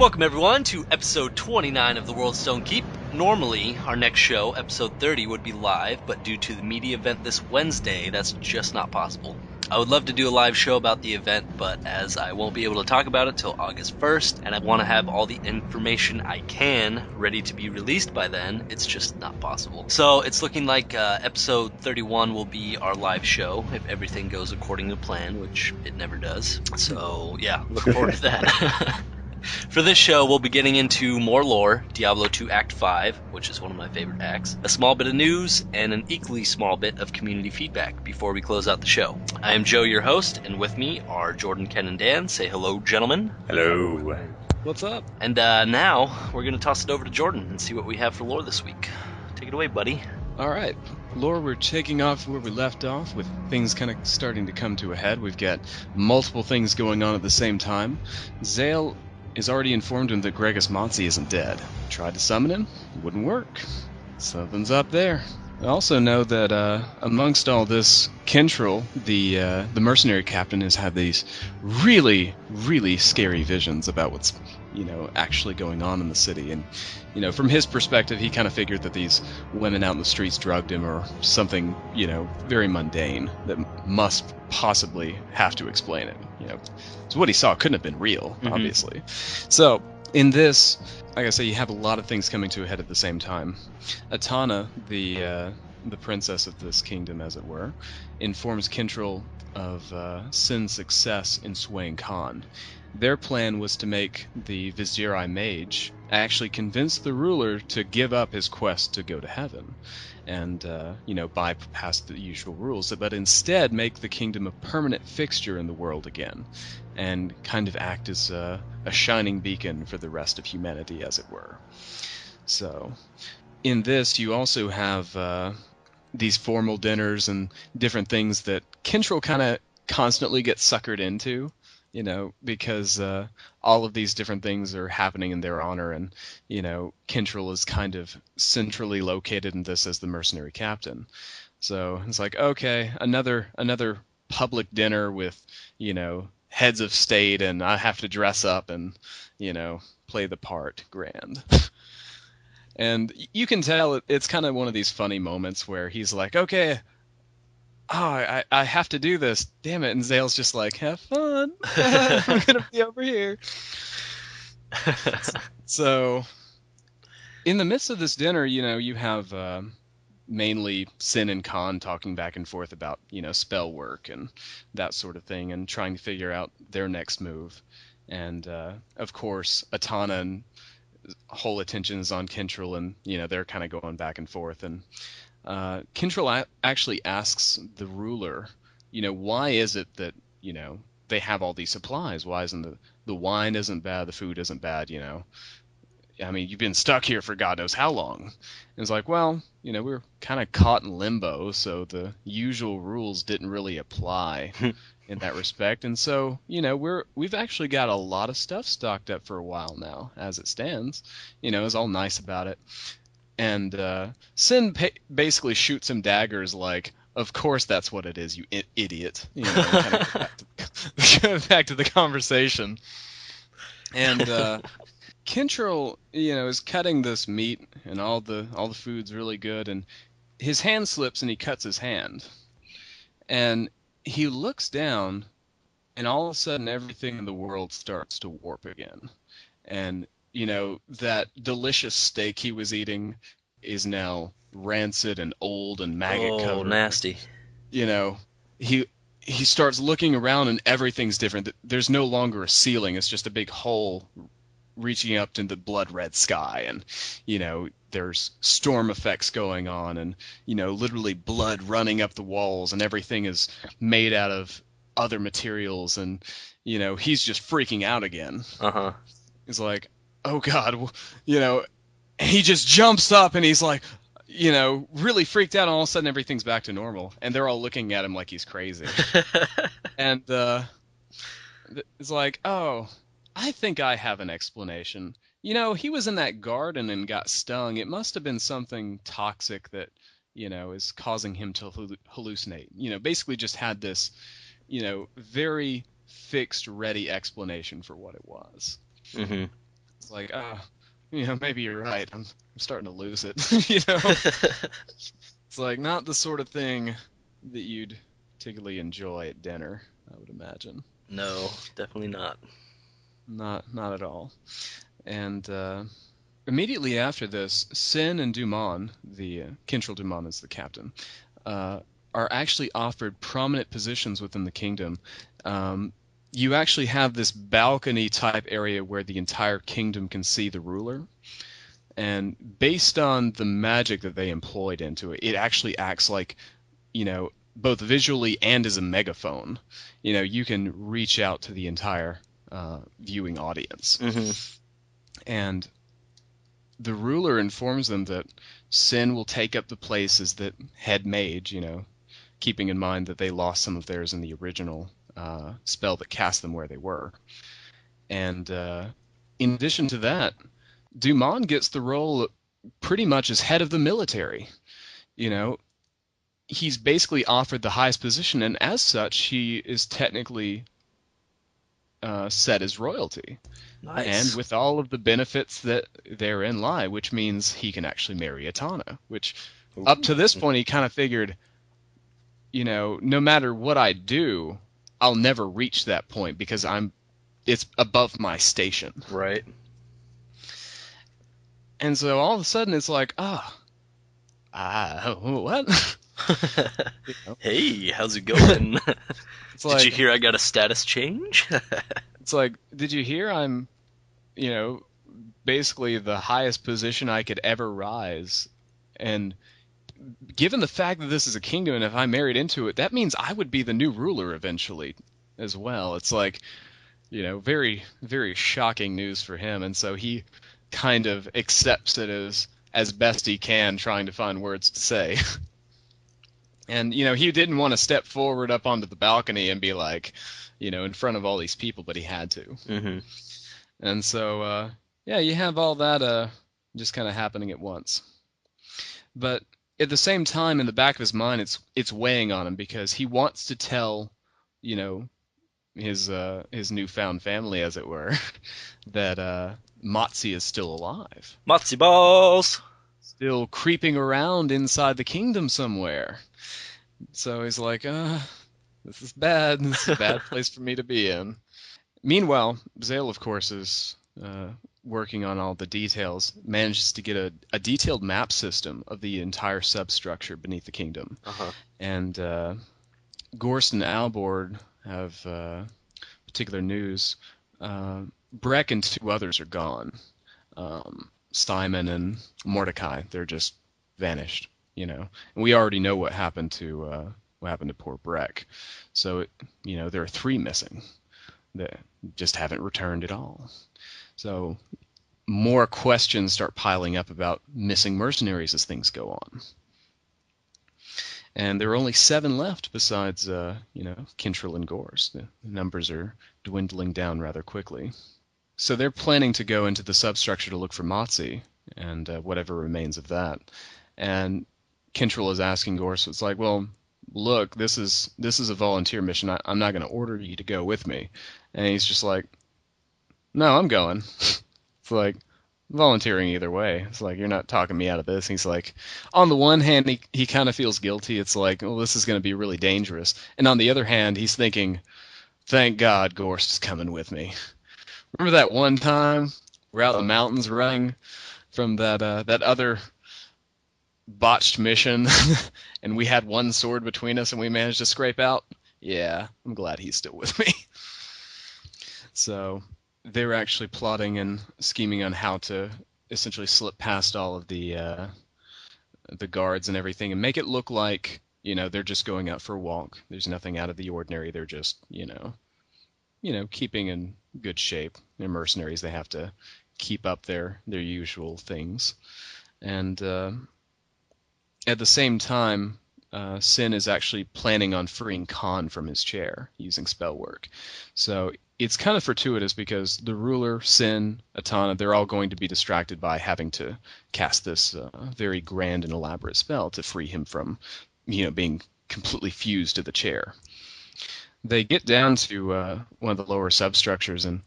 Welcome everyone to episode 29 of the World Stone Keep. Normally, our next show, episode 30, would be live, but due to the media event this Wednesday, that's just not possible. I would love to do a live show about the event, but as I won't be able to talk about it till August 1st, and I want to have all the information I can ready to be released by then, it's just not possible. So it's looking like episode 31 will be our live show, if everything goes according to plan, which it never does. So yeah, looking forward to that. For this show, we'll be getting into more lore, Diablo 2 Act 5, which is one of my favorite acts, a small bit of news, and an equally small bit of community feedback before we close out the show. I am Joe, your host, and with me are Jordan, Ken, and Dan. Say hello, gentlemen. Hello. What's up? And now, we're going to toss it over to Jordan and see what we have for lore this week. Take it away, buddy. All right. Lore, we're taking off where we left off with things kind of starting to come to a head. We've got multiple things going on at the same time. Zale is already informed him that Gregus Motzi isn't dead. Tried to summon him, wouldn't work. Something's up there. I also know that amongst all this, Kentril, the mercenary captain, has had these really, really scary visions about what's, actually going on in the city. And, from his perspective, he kind of figured that these women out in the streets drugged him or something, very mundane that must possibly have to explain it. So what he saw couldn't have been real, obviously. So, in this, like I say, you have a lot of things coming to a head at the same time. Atana, the princess of this kingdom, as it were, informs Kentril of Sin's success in swaying Khan. Their plan was to make the Viziri mage actually convince the ruler to give up his quest to go to heaven and, bypass the usual rules, but instead make the kingdom a permanent fixture in the world again and kind of act as a shining beacon for the rest of humanity, as it were. So, in this, you also have these formal dinners and different things that Kentril kind of constantly gets suckered into, because all of these different things are happening in their honor, and, Kentril is kind of centrally located in this as the mercenary captain. So it's like, okay, another public dinner with, heads of state, and I have to dress up and, play the part. Grand. And you can tell it's kind of one of these funny moments where he's like, okay, I have to do this. Damn it. And Zale's just like, have fun. I'm going to be over here. So, in the midst of this dinner, you have mainly Sin and Khan talking back and forth about, spell work and that sort of thing and trying to figure out their next move. And, of course, Atana and whole attention is on Kentril, and, they're kind of going back and forth. And Kentril actually asks the ruler, why is it that, they have all these supplies? Why isn't the wine isn't bad, the food isn't bad, I mean, you've been stuck here for God knows how long. And it's like, well, we're kind of caught in limbo, so the usual rules didn't really apply in that respect. And so, we've actually got a lot of stuff stocked up for a while now, as it stands. Is all nice about it. And Sin basically shoots him daggers like, of course that's what it is, you idiot. Kind of back to the conversation. And Kentril, is cutting this meat, and all the food's really good, and his hand slips and he cuts his hand. And he looks down, and all of a sudden everything in the world starts to warp again. And that delicious steak he was eating is now rancid and old and maggot covered. Oh, nasty. He starts looking around and everything's different. There's no longer a ceiling. It's just a big hole reaching up into the blood red sky. And, there's storm effects going on and, literally blood running up the walls, and everything is made out of other materials. And, he's just freaking out again. Uh-huh. He's like, oh God, he just jumps up and he's like, really freaked out, and all of a sudden everything's back to normal, and they're all looking at him like he's crazy. And it's like, oh, I think I have an explanation. He was in that garden and got stung. It must have been something toxic that, is causing him to hallucinate. Basically just had this, very fixed, ready explanation for what it was. Mm-hmm. It's like, maybe you're right. I'm starting to lose it. You know, it's like not the sort of thing that you'd particularly enjoy at dinner, I would imagine. No, definitely not. Not at all. And immediately after this, Sin and Dumont, the Kintrell Dumont is the captain, uh, are actually offered prominent positions within the kingdom. You actually have this balcony type area where the entire kingdom can see the ruler. And based on the magic that they employed into it, it actually acts like, both visually and as a megaphone. You can reach out to the entire viewing audience. Hmm. And the ruler informs them that Sin will take up the place as the head mage, keeping in mind that they lost some of theirs in the original spell that cast them where they were. And in addition to that, Dumont gets the role pretty much as head of the military. You know, he's basically offered the highest position, and as such, he is technically set as royalty. And Nice. with all of the benefits that therein lie, which means he can actually marry Atana, which up to this Ooh. point he kind of figured, no matter what I do, I'll never reach that point because it's above my station. Right. And so all of a sudden it's like, what? You know, Hey, how's it going? it's Did you like hear I got a status change? did you hear I'm, you know, basically the highest position I could ever rise? And given the fact that this is a kingdom and if I married into it, that means I would be the new ruler eventually as well. It's like, very, very shocking news for him. And so he kind of accepts it as best he can, trying to find words to say. And, he didn't want to step forward up onto the balcony and be like, in front of all these people, but he had to. Hmm. And so, yeah, you have all that just kind of happening at once. But at the same time, in the back of his mind, it's weighing on him because he wants to tell, you know, his newfound family, as it were, that Motzi is still alive, Matzi balls. still creeping around inside the kingdom somewhere. So he's like, this is bad. This is a bad place for me to be in. Meanwhile, Zale, of course, is working on all the details, manages to get a detailed map system of the entire substructure beneath the kingdom. Uh-huh. And Gorst and Alborg have particular news. Breck and two others are gone. Steinman and Mordecai, they're just vanished, And we already know what happened to poor Breck. So, there are three missing that just haven't returned at all. So more questions start piling up about missing mercenaries as things go on. And there are only 7 left besides, Kintrell and Gorst. The numbers are dwindling down rather quickly. So they're planning to go into the substructure to look for Motzi and whatever remains of that. And Kintrell is asking Gorst, it's like, well, look, this is a volunteer mission. I'm not going to order you to go with me. And he's just like, no, I'm going. It's like, volunteering either way. It's like, you're not talking me out of this. He's like, on the one hand, he kind of feels guilty. It's like, well, this is going to be really dangerous. And on the other hand, he's thinking, thank God Gorst is coming with me. Remember that one time we're out in the mountains running from that other botched mission and we had one sword between us and we managed to scrape out? Yeah, I'm glad he's still with me. So they were actually plotting and scheming on how to essentially slip past all of the guards and everything and make it look like, they're just going out for a walk. There's nothing out of the ordinary. They're just, keeping in good shape. They're mercenaries. They have to keep up their usual things. And at the same time, Sin is actually planning on freeing Khan from his chair using spell work. So it's kind of fortuitous because the ruler, Sin, Atana, they're all going to be distracted by having to cast this very grand and elaborate spell to free him from, being completely fused to the chair. They get down to one of the lower substructures, and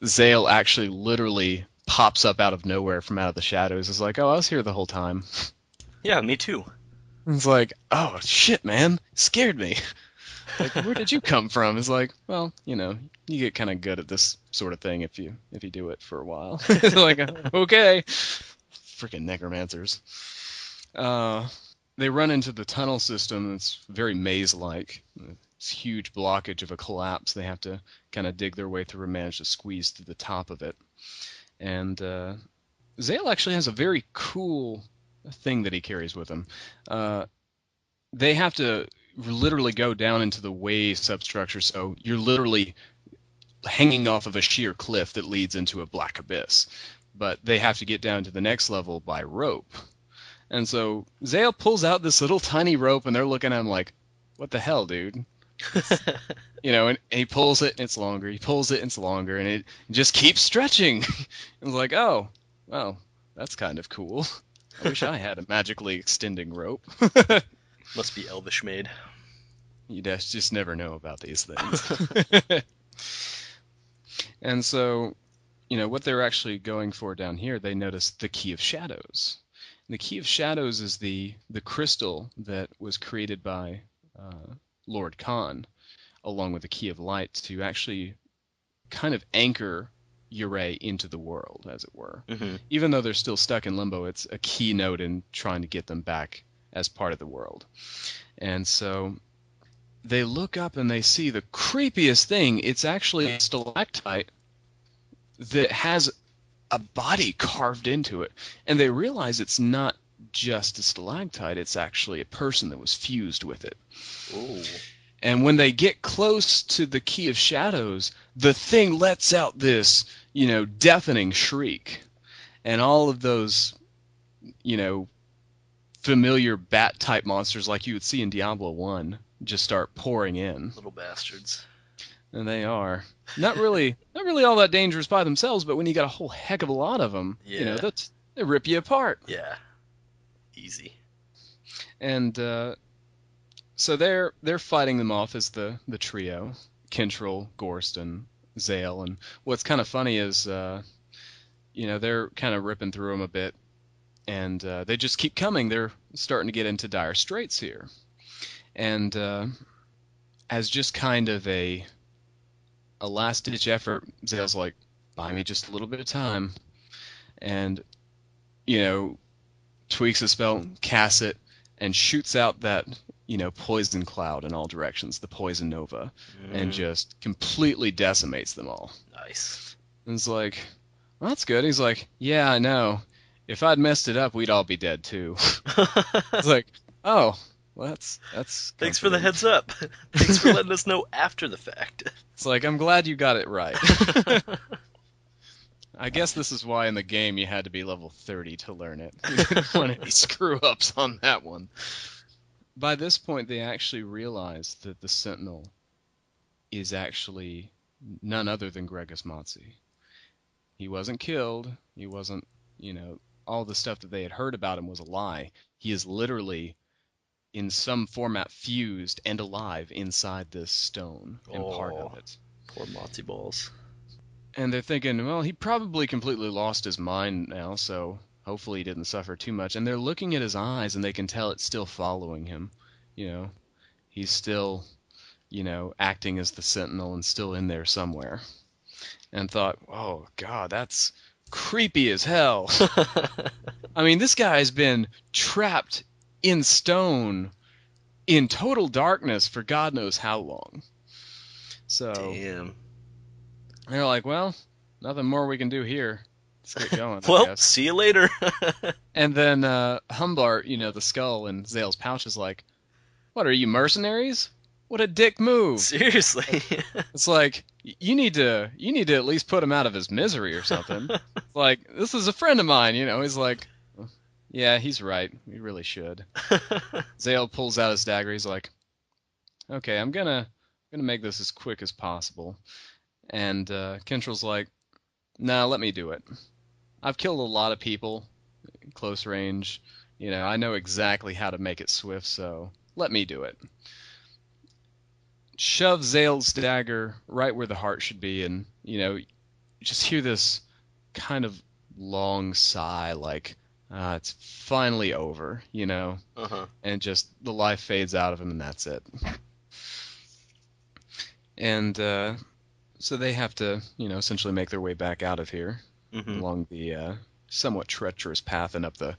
Zale actually literally pops up out of nowhere from out of the shadows. Is like, oh, I was here the whole time. Yeah, me too. It's like, oh shit, man, scared me. Like, where did you come from? It's like, well, you get kind of good at this sort of thing if you do it for a while. It's like, okay, freaking necromancers. They run into the tunnel system. It's very maze-like. It's a huge blockage of a collapse. They have to kind of dig their way through and manage to squeeze through the top of it. And Zale actually has a very cool thing that he carries with him. They have to literally go down into the way substructure, so you're literally hanging off of a sheer cliff that leads into a black abyss. But they have to get down to the next level by rope. And so Zale pulls out this little tiny rope, and they're looking at him like, what the hell, dude? And he pulls it, and it's longer. He pulls it, and it's longer, and it just keeps stretching. And it's like, oh, well, that's kind of cool. I wish I had a magically extending rope. Must be elvish made. You just never know about these things. And so, what they're actually going for down here, they notice the Key of Shadows. And the Key of Shadows is the crystal that was created by Lord Khan, along with the Key of Light, to actually kind of anchor Yurei into the world, as it were. Mm-hmm. Even though they're still stuck in limbo, it's a keynote in trying to get them back as part of the world. And so they look up and they see the creepiest thing. It's actually a stalactite that has a body carved into it. And they realize it's not just a stalactite, it's actually a person that was fused with it. Ooh. And when they get close to the Key of Shadows, the thing lets out this, deafening shriek. And all of those, familiar bat-type monsters like you would see in Diablo 1 just start pouring in. Little bastards. And they are. Not really all that dangerous by themselves, but when you got a whole heck of a lot of them, Yeah. they rip you apart. Yeah. Easy. And so they're fighting them off as the trio, Kentrel, Gorst, and Zale. And what's kind of funny is, they're kind of ripping through them a bit, and they just keep coming. They're starting to get into dire straits here. And as just kind of a last-ditch effort, Zale's like, buy me just a little bit of time. And, tweaks a spell, casts it, and shoots out that, poison cloud in all directions, the poison nova, and just completely decimates them all. Nice. And it's like, well, that's good. He's like, yeah, I know. If I'd messed it up, we'd all be dead too. It's like, oh, well, that's Thanks for the heads up. Thanks for letting us know after the fact. It's like, I'm glad you got it right. I guess this is why in the game you had to be level 30 to learn it. You didn't want any screw-ups on that one. By this point, they actually realize that the Sentinel is actually none other than Gregis Matsi. He wasn't killed. He wasn't, all the stuff that they had heard about him was a lie. He is literally, in some format, fused and alive inside this stone and part of it. Poor Matzi balls. And they're thinking, well, he probably completely lost his mind now, so hopefully he didn't suffer too much. And they're looking at his eyes, and they can tell it's still following him. He's still, acting as the Sentinel and still in there somewhere. And thought, oh, God, that's creepy as hell. I mean, this guy's been trapped in stone in total darkness for God knows how long. So, damn. They're like, well, nothing more we can do here. Let's get going, Well, I guess. see you later. And then Humbart, the skull in Zale's pouch is like, what, are you mercenaries? What a dick move. Seriously. It's like, you need to at least put him out of his misery or something. It's like, this is a friend of mine, He's like, yeah, he's right. We really should. Zale pulls out his dagger. He's like, okay, I'm gonna make this as quick as possible. And Kentrel's like, nah, let me do it. I've killed a lot of people close range. I know exactly how to make it swift, so let me do it. Shove Zale's dagger right where the heart should be, and, you just hear this kind of long sigh, like, it's finally over, Uh-huh. and just the life fades out of him, and that's it. And so they have to, essentially make their way back out of here Mm-hmm. along the somewhat treacherous path and up the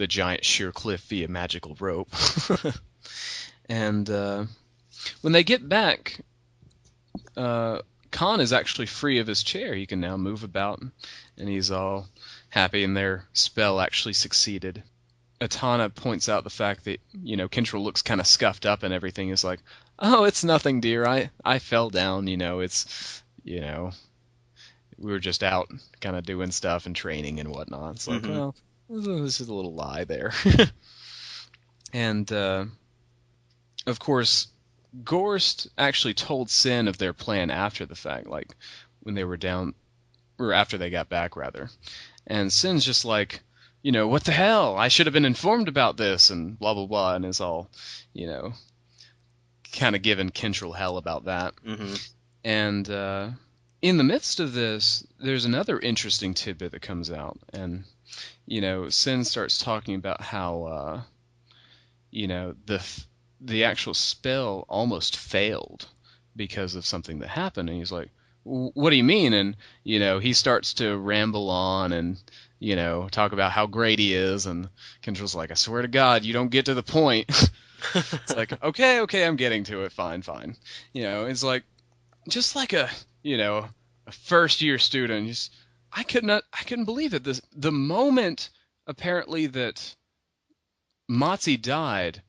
giant sheer cliff via magical rope. And when they get back, uh, Khan is actually free of his chair. He can now move about, and he's all happy, and their spell actually succeeded. Atana points out the fact that, Kintrell looks kind of scuffed up and everything is like, oh, it's nothing, dear. I fell down, you know, we were just out kind of doing stuff and training and whatnot. It's like, Mm-hmm. well, this is a little lie there. And, of course, Gorst actually told Sin of their plan after the fact, like when they were down, or after they got back, rather. And Sin's just like, what the hell? I should have been informed about this, and blah, blah, blah, and is all, you know, kind of giving Kintrell hell about that. Mm-hmm. And in the midst of this, there's another interesting tidbit that comes out. And, Sin starts talking about how, the actual spell almost failed because of something that happened. And he's like, what do you mean? And, he starts to ramble on and, talk about how great he is. And Kendra's like, I swear to God, you don't get to the point. It's like, okay, I'm getting to it. Fine, fine. It's like, just like a first year student. I couldn't believe it. The moment apparently that Matzi died,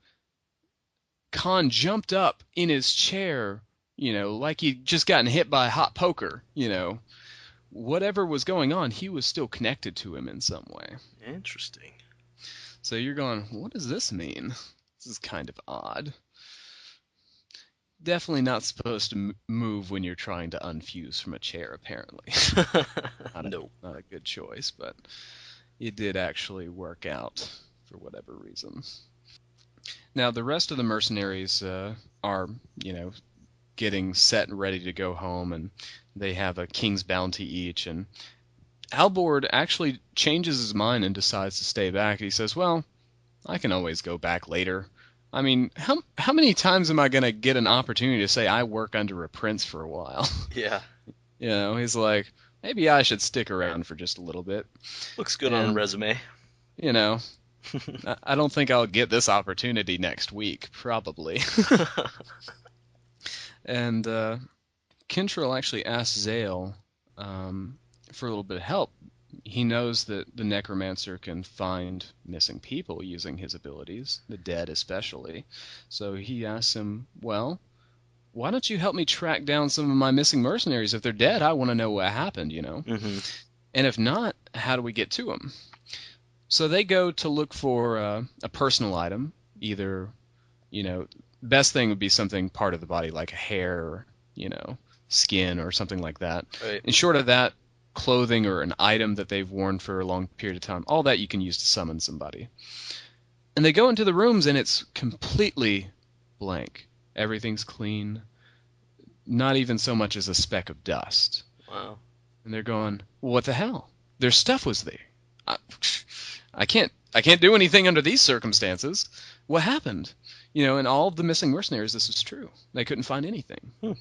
Khan jumped up in his chair, like he'd just gotten hit by a hot poker. Whatever was going on, he was still connected to him in some way. Interesting. So you're going, what does this mean? This is kind of odd. Definitely not supposed to move when you're trying to unfuse from a chair, apparently. not, a, No. not a good choice, but it did actually work out for whatever reason. Now, the rest of the mercenaries are, getting set and ready to go home, and they have a king's bounty each. And Alborg actually changes his mind and decides to stay back. He says, well, I can always go back later. I mean, how many times am I going to get an opportunity to say I work under a prince for a while? Yeah. He's like, maybe I should stick around for just a little bit. Looks good on a And, resume. you know, I don't think I'll get this opportunity next week, probably. And Kintrell actually asks Zale for a little bit of help. He knows that the necromancer can find missing people using his abilities, the dead especially. So he asks him, well, why don't you help me track down some of my missing mercenaries? If they're dead, I want to know what happened. Mm-hmm. And if not, how do we get to them? So they go to look for a personal item, either, best thing would be something part of the body like hair, or, skin or something like that. Right. And short of that, clothing or an item that they've worn for a long period of time, all that you can use to summon somebody. And they go into the rooms and it's completely blank. Everything's clean, not even so much as a speck of dust. Wow. And they're going, well, what the hell? Their stuff was there. I can't do anything under these circumstances. What happened? And all of the missing mercenaries, this was true. They couldn't find anything. Hmm.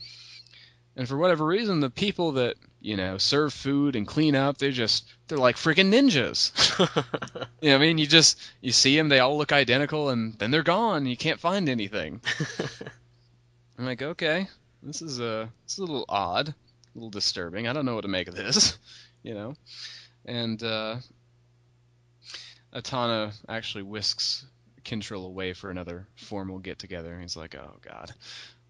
And for whatever reason, the people that, serve food and clean up, they're like freaking ninjas. I mean, you see them, they all look identical, and then they're gone. You can't find anything. I'm like, okay, this is a little odd, a little disturbing. I don't know what to make of this, And Atana actually whisks Kintrell away for another formal get-together. He's like, oh, God.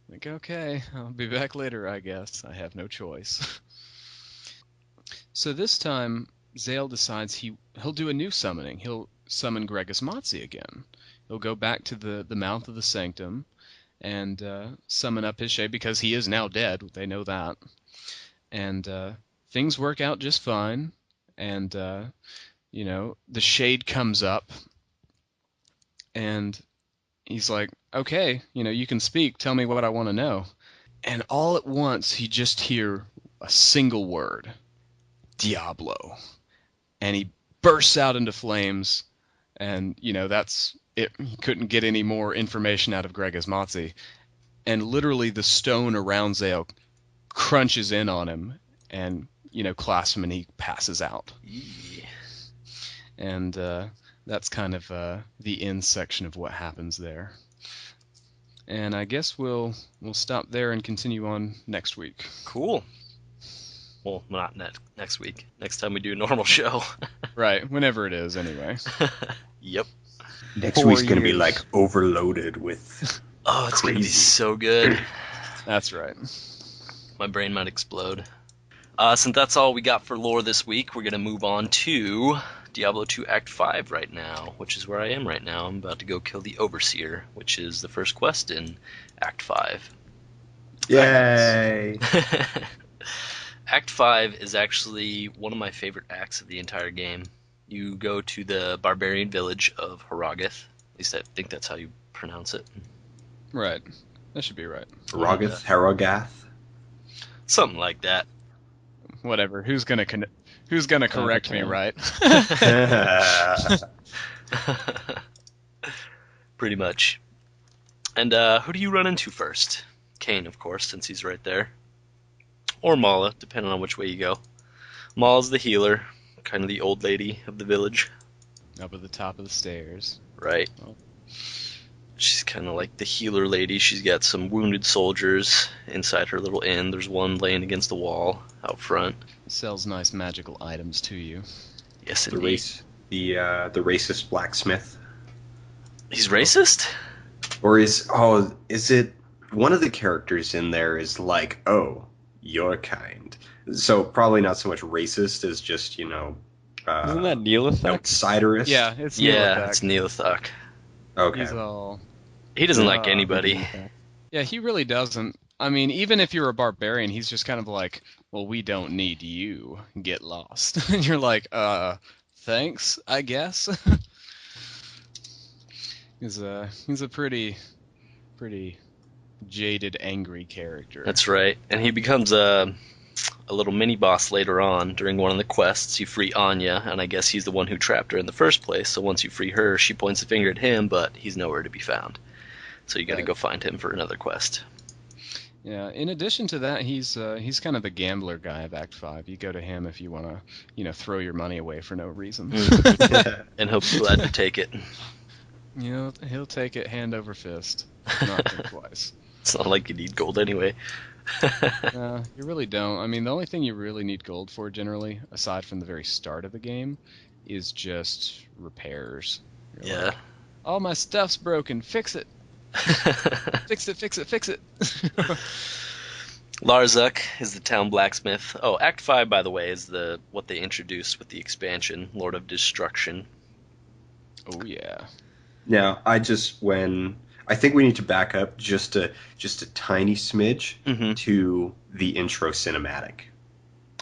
Like, okay, I'll be back later, I guess. I have no choice. So this time, Zale decides he'll do a new summoning. He'll summon Gregus Matzi again. He'll go back to the mouth of the sanctum and summon up his shade, because he is now dead. They know that. And things work out just fine. And, the shade comes up, and he's like, okay, you can speak. Tell me what I want to know. And all at once, he just hear a single word. Diablo. and he bursts out into flames, and that's it. He couldn't get any more information out of Gregis Matzi, and literally the stone around Zale crunches in on him and clasps him, and he passes out. Yeah. And that's kind of the end section of what happens there. And I guess we'll stop there and continue on next week. Cool. Well, not next week. Next time we do a normal show. Right, whenever it is, anyway. Yep. Next week's going to be like overloaded with. Oh, it's going to be so good. That's right. My brain might explode. Since that's all we got for lore this week, we're going to move on to Diablo 2 Act 5 right now, which is where I am right now. I'm about to go kill the Overseer, which is the first quest in Act 5. Yay! Act 5 is actually one of my favorite acts of the entire game. You go to the barbarian village of Harrogath. At least I think that's how you pronounce it. Right. That should be right. Harrogath? Something like that. Whatever. Who's gonna correct me, right? Pretty much. And who do you run into first? Kane, of course, since he's right there. Or Mala, depending on which way you go. Mala's the healer, kind of the old lady of the village. Up at the top of the stairs. Right. Oh. She's kind of like the healer lady. She's got some wounded soldiers inside her little inn. There's one laying against the wall out front. Sells nice magical items to you. Yes, The indeed. the racist blacksmith. He's racist? Or is it one of the characters in there is like, oh, you're kind. So probably not so much racist as just, Isn't that Neolithek? outsiderist? Yeah, it's Yeah, it's Neolithek. Okay. He's all... He doesn't like anybody. Yeah, he really doesn't. I mean, even if you're a barbarian, he's just kind of like, well, we don't need you. Get lost. And you're like, thanks, I guess. He's a pretty jaded, angry character. That's right. And he becomes a little mini-boss later on during one of the quests. You free Anya, and I guess he's the one who trapped her in the first place. So once you free her, she points the finger at him, but he's nowhere to be found. So you got to go find him for another quest. Yeah. In addition to that, he's kind of the gambler guy of Act 5. You go to him if you want to, throw your money away for no reason. And he'll be glad to take it. He'll take it hand over fist. Not think twice. It's not like you need gold anyway. You really don't. I mean, the only thing you really need gold for, generally, aside from the very start of the game, is just repairs. You're Yeah. like, all my stuff's broken. Fix it. Fix it. Larzuk is the town blacksmith. Oh, Act 5, by the way, is what they introduced with the expansion, Lord of Destruction. Oh, yeah. Now, I think we need to back up just a tiny smidge Mm-hmm. to the intro cinematic.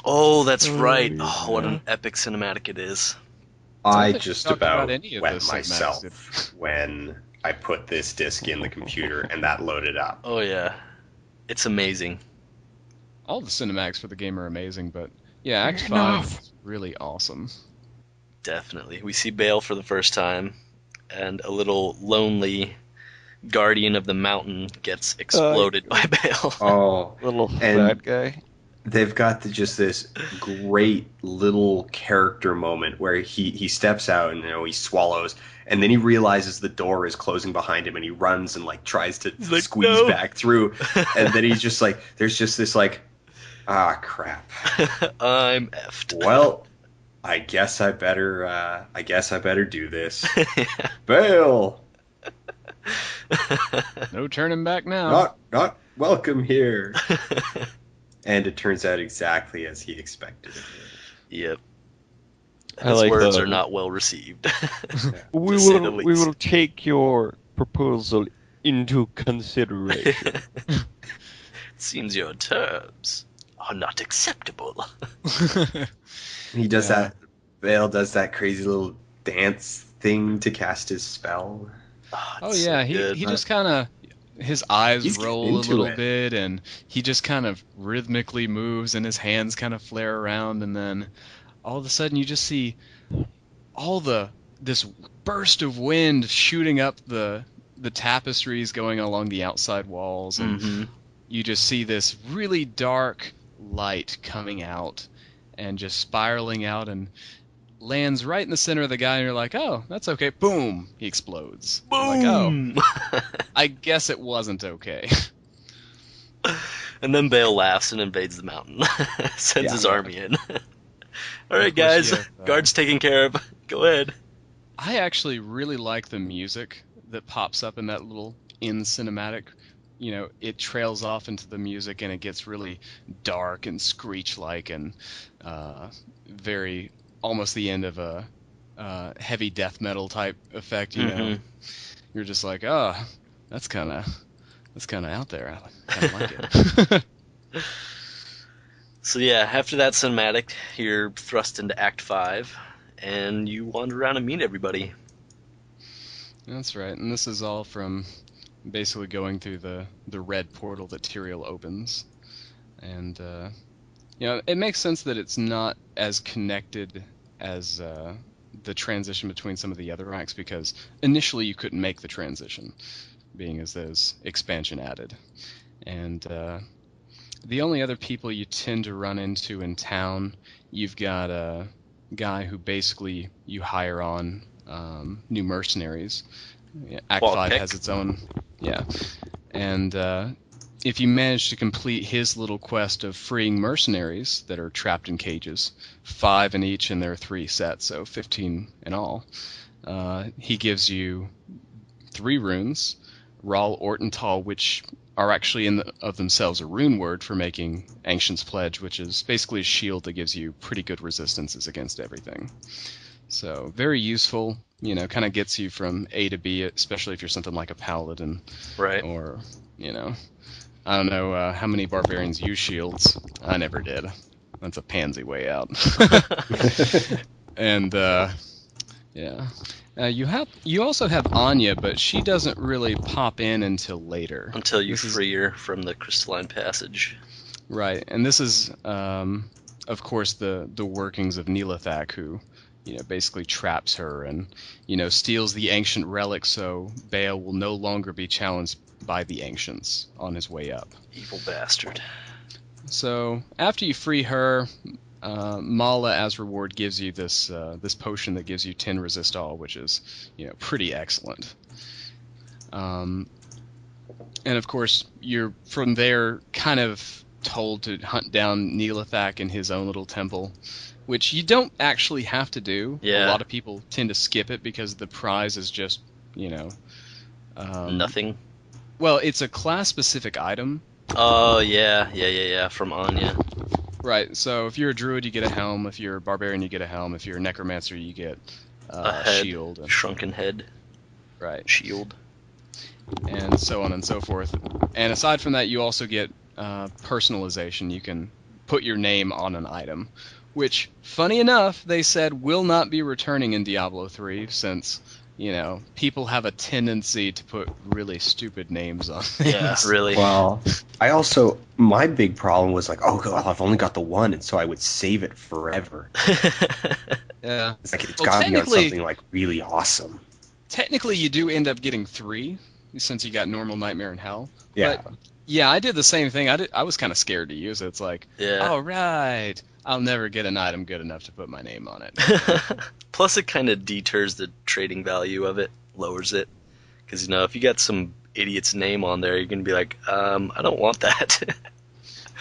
Oh, that's right. yeah. Oh, what an epic cinematic it is. I think we just talked about about any of wet those cinematics, myself when I put this disc in the computer and that loaded up. Oh, yeah. It's amazing. All the cinematics for the game are amazing, but yeah, Act 5 is really awesome. Definitely. We see Bale for the first time, and a little lonely guardian of the mountain gets exploded by Bale. Oh, Little And- fat guy. they've got just this great little character moment where he steps out and he swallows, and then he realizes the door is closing behind him, and he runs and tries to like, squeeze "No." back through, and then he's just like, there's just this crap. I'm effed. Well, I guess I better do this. Bale, No turning back now. not welcome here. And it turns out exactly as he expected. Yep. I His like words the- are not well received. We to say the we least. will take your proposal into consideration. Seems your terms are not acceptable. He does Yeah. that. Bale does that crazy little dance thing to cast his spell. Oh it's yeah, so good. he just kind of his eyes He's roll a into little it. bit, and he just kind of rhythmically moves, and his hands kind of flare around, and then all of a sudden you just see this burst of wind shooting up the tapestries going along the outside walls, and you just see this really dark light coming out and just spiraling out and lands right in the center of the guy, and you're like, oh, that's okay. Boom! He explodes. Boom! Like, oh, I guess it wasn't okay. And then Bale laughs and invades the mountain. Sends his army in. Alright, guys. Guard's taken care of. Go ahead. I actually really like the music that pops up in that little cinematic. You know, it trails off into the music and it gets really dark and screech-like and very almost the end of a heavy death metal type effect. You know, you're just like, oh, that's kind of out there. I kind of like it. So yeah, after that cinematic, you're thrust into Act 5, and you wander around and meet everybody. That's right, and this is all from basically going through the red portal that Tyrael opens. And, you know, it makes sense that it's not as connected as the transition between some of the other acts, because initially you couldn't make the transition, being as there's expansion added. And the only other people you tend to run into in town, you've got a guy who basically you hire on new mercenaries. Act 5 has its own, and if you manage to complete his little quest of freeing mercenaries that are trapped in cages, 5 in each, and there are 3 sets, so 15 in all, he gives you 3 runes, Ral Ortental, which are actually of themselves a rune word for making Ancient's Pledge, which is basically a shield that gives you pretty good resistances against everything. So very useful, you know, kind of gets you from A to B, especially if you're something like a paladin. Right. Or, you know, I don't know how many barbarians use shields. I never did. That's a pansy way out. And, yeah. You also have Anya, but she doesn't really pop in until later. Until you free her from the crystalline passage. Right, and this is, of course, the workings of Neelathak, who, you know, basically traps her and, you know, steals the ancient relic so Bale will no longer be challenged by the ancients on his way up. Evil bastard. So after you free her, Mala, as reward, gives you this potion that gives you 10 resist all, which is, you know, pretty excellent. And of course, you're from there kind of told to hunt down Neelathak in his own little temple, which you don't actually have to do. Yeah. A lot of people tend to skip it because the prize is just, you know, nothing. Well, it's a class-specific item. Oh yeah, from Anya. Right, so if you're a druid, you get a helm. If you're a barbarian, you get a helm. If you're a necromancer, you get a head, shield. Shrunken head. Right. Shield. And so on and so forth. And aside from that, you also get personalization. You can put your name on an item, which, funny enough, they said will not be returning in Diablo 3, since, you know, people have a tendency to put really stupid names on things. Yeah, really. Well, my big problem was like, oh, God, I've only got the one, and so I would save it forever. Yeah. It's like, it's got to be on something, like, really awesome. Technically, you do end up getting 3, since you got Normal, Nightmare, and Hell. Yeah. But, yeah, I did the same thing. I was kind of scared to use it. It's like, all right, I'll never get an item good enough to put my name on it. Plus, it kind of deters the trading value of it, lowers it. Because, you know, if you got some idiot's name on there, you're going to be like, I don't want that.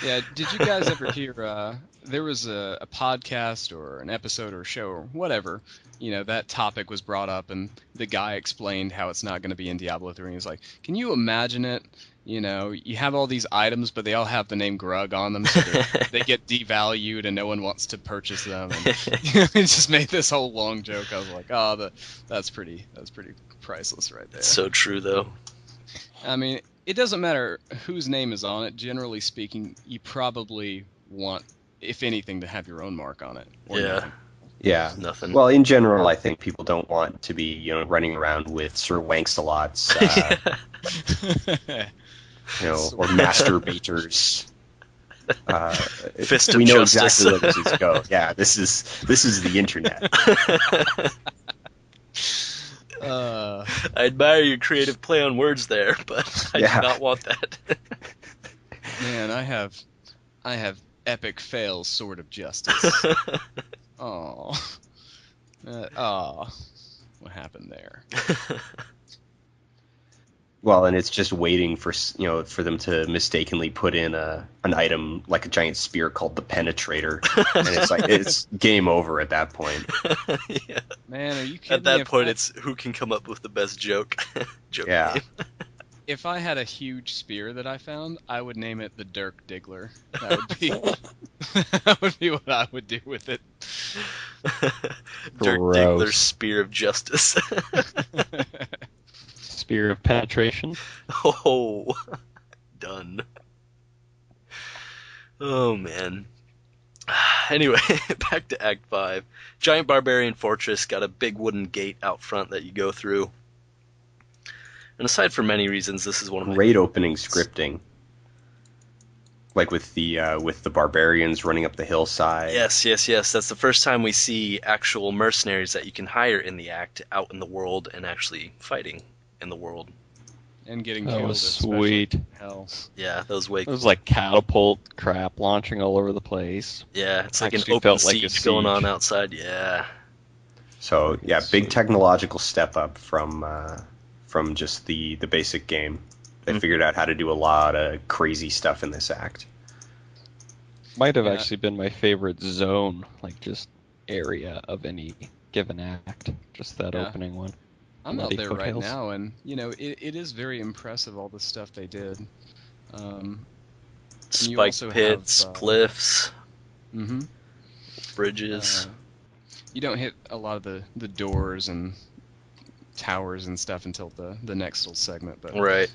Yeah, did you guys ever hear, there was a podcast or an episode or a show or whatever, you know, that topic was brought up and the guy explained how it's not going to be in Diablo 3. And he's like, can you imagine it? You know, you have all these items, but they all have the name Grug on them, so they get devalued and no one wants to purchase them. And, you know, it just made this whole long joke. I was like, oh, that's pretty priceless right there. It's so true, though. I mean, it doesn't matter whose name is on it. Generally speaking, you probably want, if anything, to have your own mark on it. Or nothing. Yeah. Nothing. Well, in general, I think people don't want to be, you know, running around with Sir Wanksalots, you know, or masturbators. Fist of we know justice. exactly where this is go. Yeah, this is the internet. Uh, I admire your creative play on words there, but I Yeah. do not want that. man, I have epic fail sword of justice. Oh, what happened there? Well, and it's just waiting for for them to mistakenly put in an item like a giant spear called the Penetrator, and it's like it's game over at that point. Yeah. Man, are you kidding At that me? point, it's who can come up with the best joke. Joke Yeah. name. If I had a huge spear that I found, I would name it the Dirk Diggler. That would be that would be what I would do with it. Dirk Gross. Diggler's Spear of Justice. Spear of penetration. Oh, done. Oh, man. Anyway, back to Act 5. Giant Barbarian Fortress got a big wooden gate out front that you go through. And aside from many reasons, this is one of my Great opening scripting, like with the barbarians running up the hillside. Yes. That's the first time we see actual mercenaries that you can hire in the act out in the world and actually fighting in the world. And getting That killed was especially. sweet. Hell. Yeah, those way. It was like catapult crap launching all over the place. Yeah, it's like an Actually open felt like a siege going on siege. outside. Yeah. So yeah, It's big sweet. technological step up from just the basic game. They Mhm. figured out how to do a lot of crazy stuff in this act. Might have Yeah. actually been my favorite zone, like just area of any given act. Just that Yeah. opening one. I'm out Muddy there right foothills. now, and it is very impressive all the stuff they did. You Spike also pits, have, cliffs, Mm-hmm. bridges. You don't hit a lot of the doors and towers and stuff until the next little segment, but Right.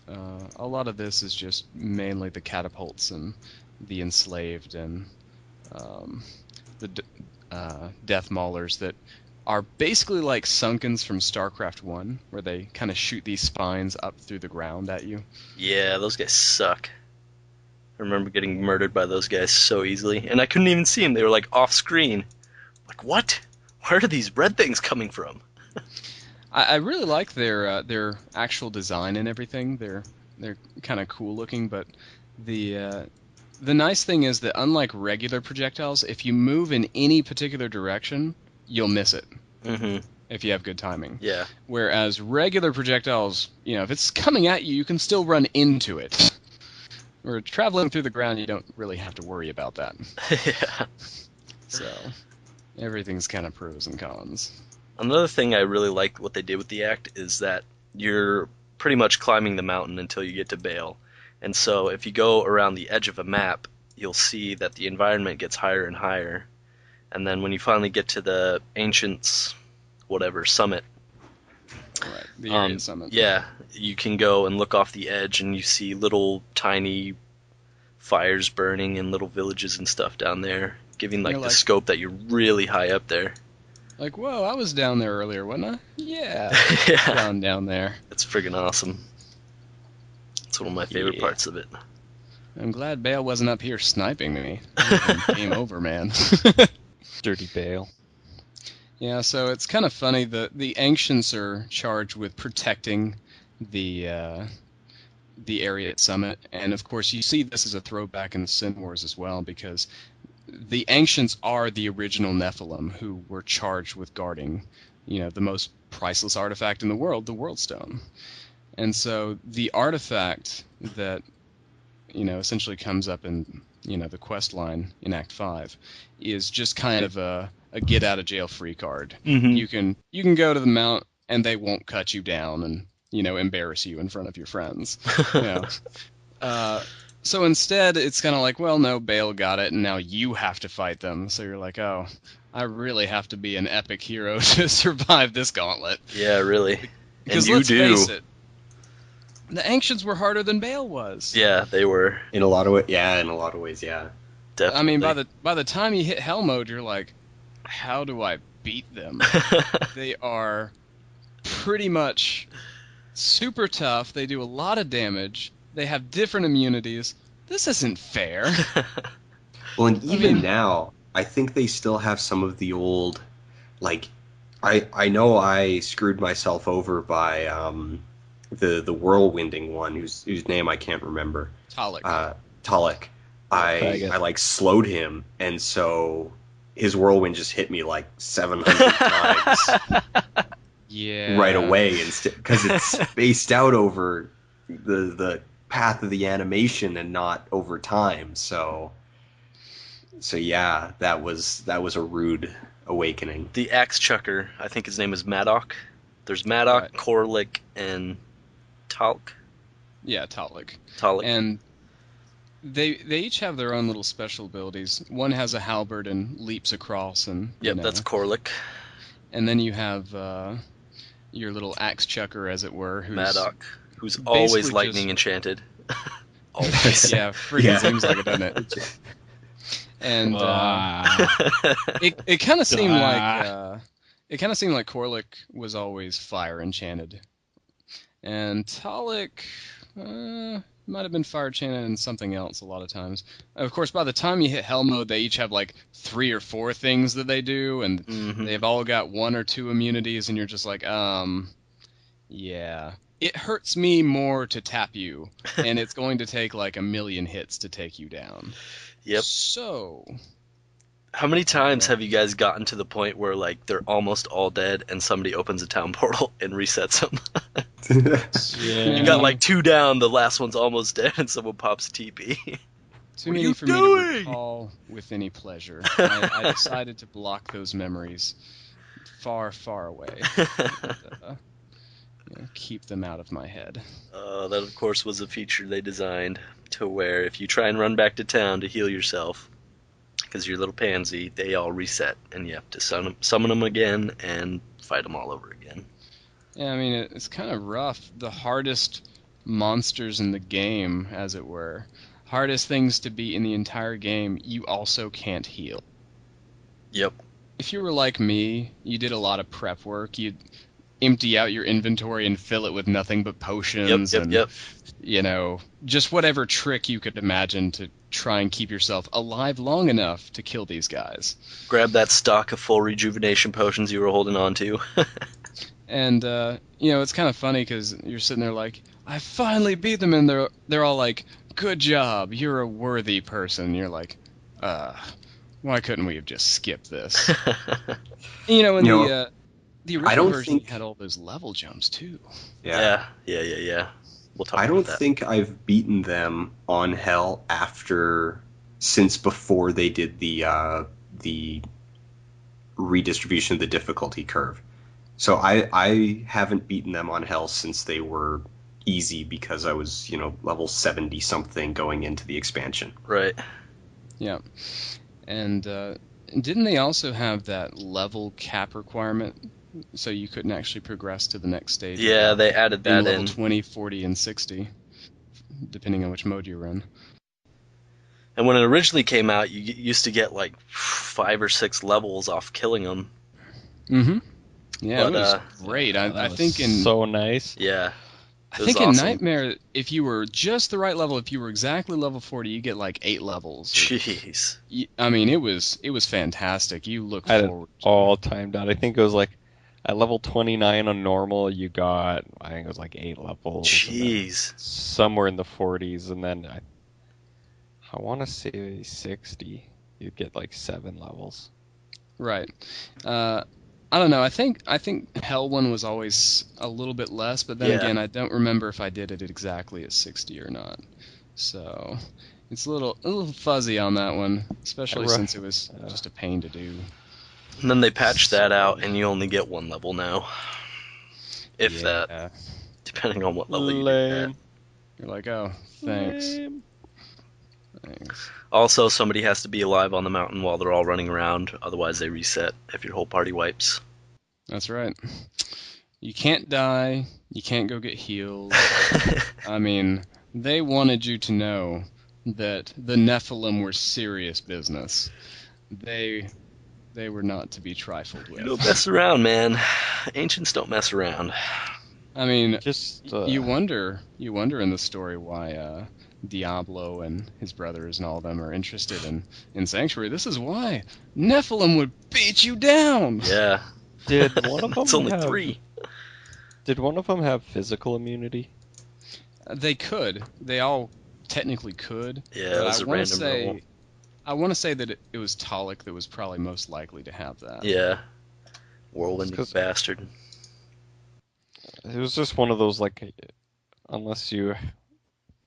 a lot of this is just mainly the catapults and the enslaved and the death maulers that are basically like Sunkens from StarCraft 1, where they kind of shoot these spines up through the ground at you. Yeah, those guys suck. I remember getting murdered by those guys so easily, and I couldn't even see them. They were like off screen. Like, what? Where are these red things coming from? I really like their actual design and everything. They're kind of cool looking, but the nice thing is that unlike regular projectiles, if you move in any particular direction, you'll miss it Mm-hmm. if you have good timing. Yeah. Whereas regular projectiles, if it's coming at you, you can still run into it. Or traveling through the ground, you don't really have to worry about that. Yeah. So everything's kind of pros and cons. Another thing I really like what they did with the act is that you're pretty much climbing the mountain until you get to Bale. And so if you go around the edge of a map, you'll see that the environment gets higher and higher. And then when you finally get to the Ancients, whatever, summit, Right, the area summit. yeah, you can go and look off the edge and you see little tiny fires burning in little villages and stuff down there, giving like You're the like- scope that you're really high up there. Like, whoa, I was down there earlier, wasn't I? Yeah. Yeah, down there. it's friggin' awesome. It's one of my favorite Yeah. parts of it. I'm glad Bale wasn't up here sniping me. Game over, man. Dirty Bale. Yeah, so it's kind of funny. The Ancients are charged with protecting the area at Summit, and of course you see this as a throwback in the Sin Wars as well, because the Ancients are the original Nephilim who were charged with guarding, the most priceless artifact in the world, the World Stone. And so the artifact that essentially comes up in the quest line in Act 5 is just kind of a get out of jail free card. Mhm. You can go to the mount and they won't cut you down and embarrass you in front of your friends. So instead it's kind of like, well, no, Bale got it and now you have to fight them. So you're like, oh, I really have to be an epic hero to survive this gauntlet. Yeah, really. Because And you let's do. face it, the Ancients were harder than Bale was. Yeah, they were In a lot of ways, yeah. definitely. I mean, by the time you hit Hell mode, you're like, how do I beat them? They are pretty much super tough. They do a lot of damage. They have different immunities. this isn't fair. Well, and even mean- now, I think they still have some of the old, like, I know I screwed myself over by the whirlwinding one whose name I can't remember. Talik. Talek. Faggot. I like slowed him, and so his whirlwind just hit me like 700 times Yeah. right away, instead because it's spaced out over the path of the animation and not over time. So yeah, that was a rude awakening. The axe chucker, I think his name is Maddock. There's Maddock, Right. Korlik, and Talk. Yeah, Talik. Talek. And they each have their own little special abilities. One has a halberd and leaps across, and Yep, that's Korlik. And then you have your little axe chucker, as it were, who's Maddock, who's basically always just- lightning enchanted. Always. yeah, freaking Yeah. seems like it, doesn't it? And Ah. it kind of seemed like Korlik was always fire enchanted, and Talik might have been fire enchanted and something else a lot of times. Of course, by the time you hit Hell mode, they each have like 3 or 4 things that they do, and Mhm. they've all got 1 or 2 immunities, and you're just like, yeah. It hurts me more to tap you, and it's going to take like 1,000,000 hits to take you down. Yep. So, How many times have you guys gotten to the point where like they're almost all dead and somebody opens a town portal and resets them? Yeah. You got like 2 down, the last one's almost dead, and someone pops a TP. too What are many you for me to doing? recall with any pleasure. I decided to block those memories far, far away. Keep them out of my head. That of course was a feature they designed to where if you try and run back to town to heal yourself, because you're a little pansy, they all reset, and you have to summon them again and fight them all over again. Yeah, I mean, it's kind of rough. The hardest monsters in the game, as it were, hardest things to beat in the entire game, you also can't heal. Yep. If you were like me, you did a lot of prep work. You'd empty out your inventory and fill it with nothing but potions Yep. just whatever trick you could imagine to try and keep yourself alive long enough to kill these guys. Grab that stock of full rejuvenation potions you were holding on to. And it's kind of funny because you're sitting there like, I finally beat them, and they're all like, good job, you're a worthy person. And you're like, why couldn't we have just skipped this? The I original don't version think- had all those level jumps too. Yeah. We'll talk I about don't that. think I've beaten them on Hell since before they did the redistribution of the difficulty curve. So I haven't beaten them on Hell since they were easy, because I was level 70 something going into the expansion. Right. Yeah. And didn't they also have that level cap requirement, so you couldn't actually progress to the next stage? Yeah, without they added being that level in. 20, 40, and 60, depending on which mode you're in. And when it originally came out, you used to get like 5 or 6 levels off killing them. Mm-hmm. Yeah, But, it was great. That I was think in so nice. Yeah. I It was think in awesome. Nightmare, if you were just the right level, if you were exactly level 40, you get like 8 levels. Jeez. I mean, it was fantastic. You look I had it forward. all timed out. I think it was like at level 29 on normal, you got, I think it was like 8 levels. and then Jeez. somewhere in the 40s, and then I want to say 60, you'd get like 7 levels. Right. I don't know. I think Hell one was always a little bit less, but then Yeah. again, I don't remember if I did it exactly at 60 or not. So it's a little fuzzy on that one, especially Right. since it was just a pain to do. And then they patched that out, and you only get 1 level now. If that, Yeah. depending on what level you do that. Lame. You're like, oh, thanks. Lame. Thanks. Also, somebody has to be alive on the mountain while they're all running around, otherwise they reset if your whole party wipes. That's right. You can't die. You can't go get healed. I mean, they wanted you to know that the Nephilim were serious business. They were not to be trifled You with. don't mess around, man. Ancients don't mess around. I mean, Just you wonder in the story why Diablo and his brothers and all of them are interested in Sanctuary. This is why Nephilim would beat you down. Yeah. Did one of It's them only have 3. Did one of them have physical immunity? They could. They all technically could. Yeah, But it was a random roll. I want to say that it was Talik that was probably most likely to have that. Yeah. Whirlwind 'Cause bastard. it was just one of those, like, unless you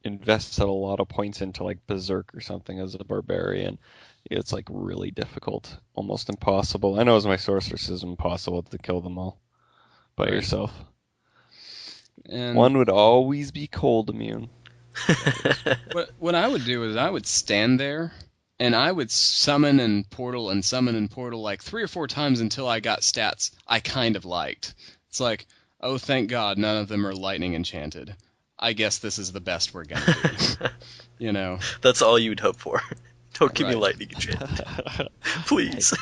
invested a lot of points into like Berserk or something as a barbarian, it's like really difficult, almost impossible. I know as my sorceress is impossible to kill them all by Right. yourself. And One would always be cold immune. what I would do is I would stand there and I would summon and portal like 3 or 4 times until I got stats I kind of liked. It's like, oh, thank God none of them are lightning enchanted. I guess this is the best we're gonna do. You know. That's all you'd hope for. Don't give me Right. lightning enchant. Please.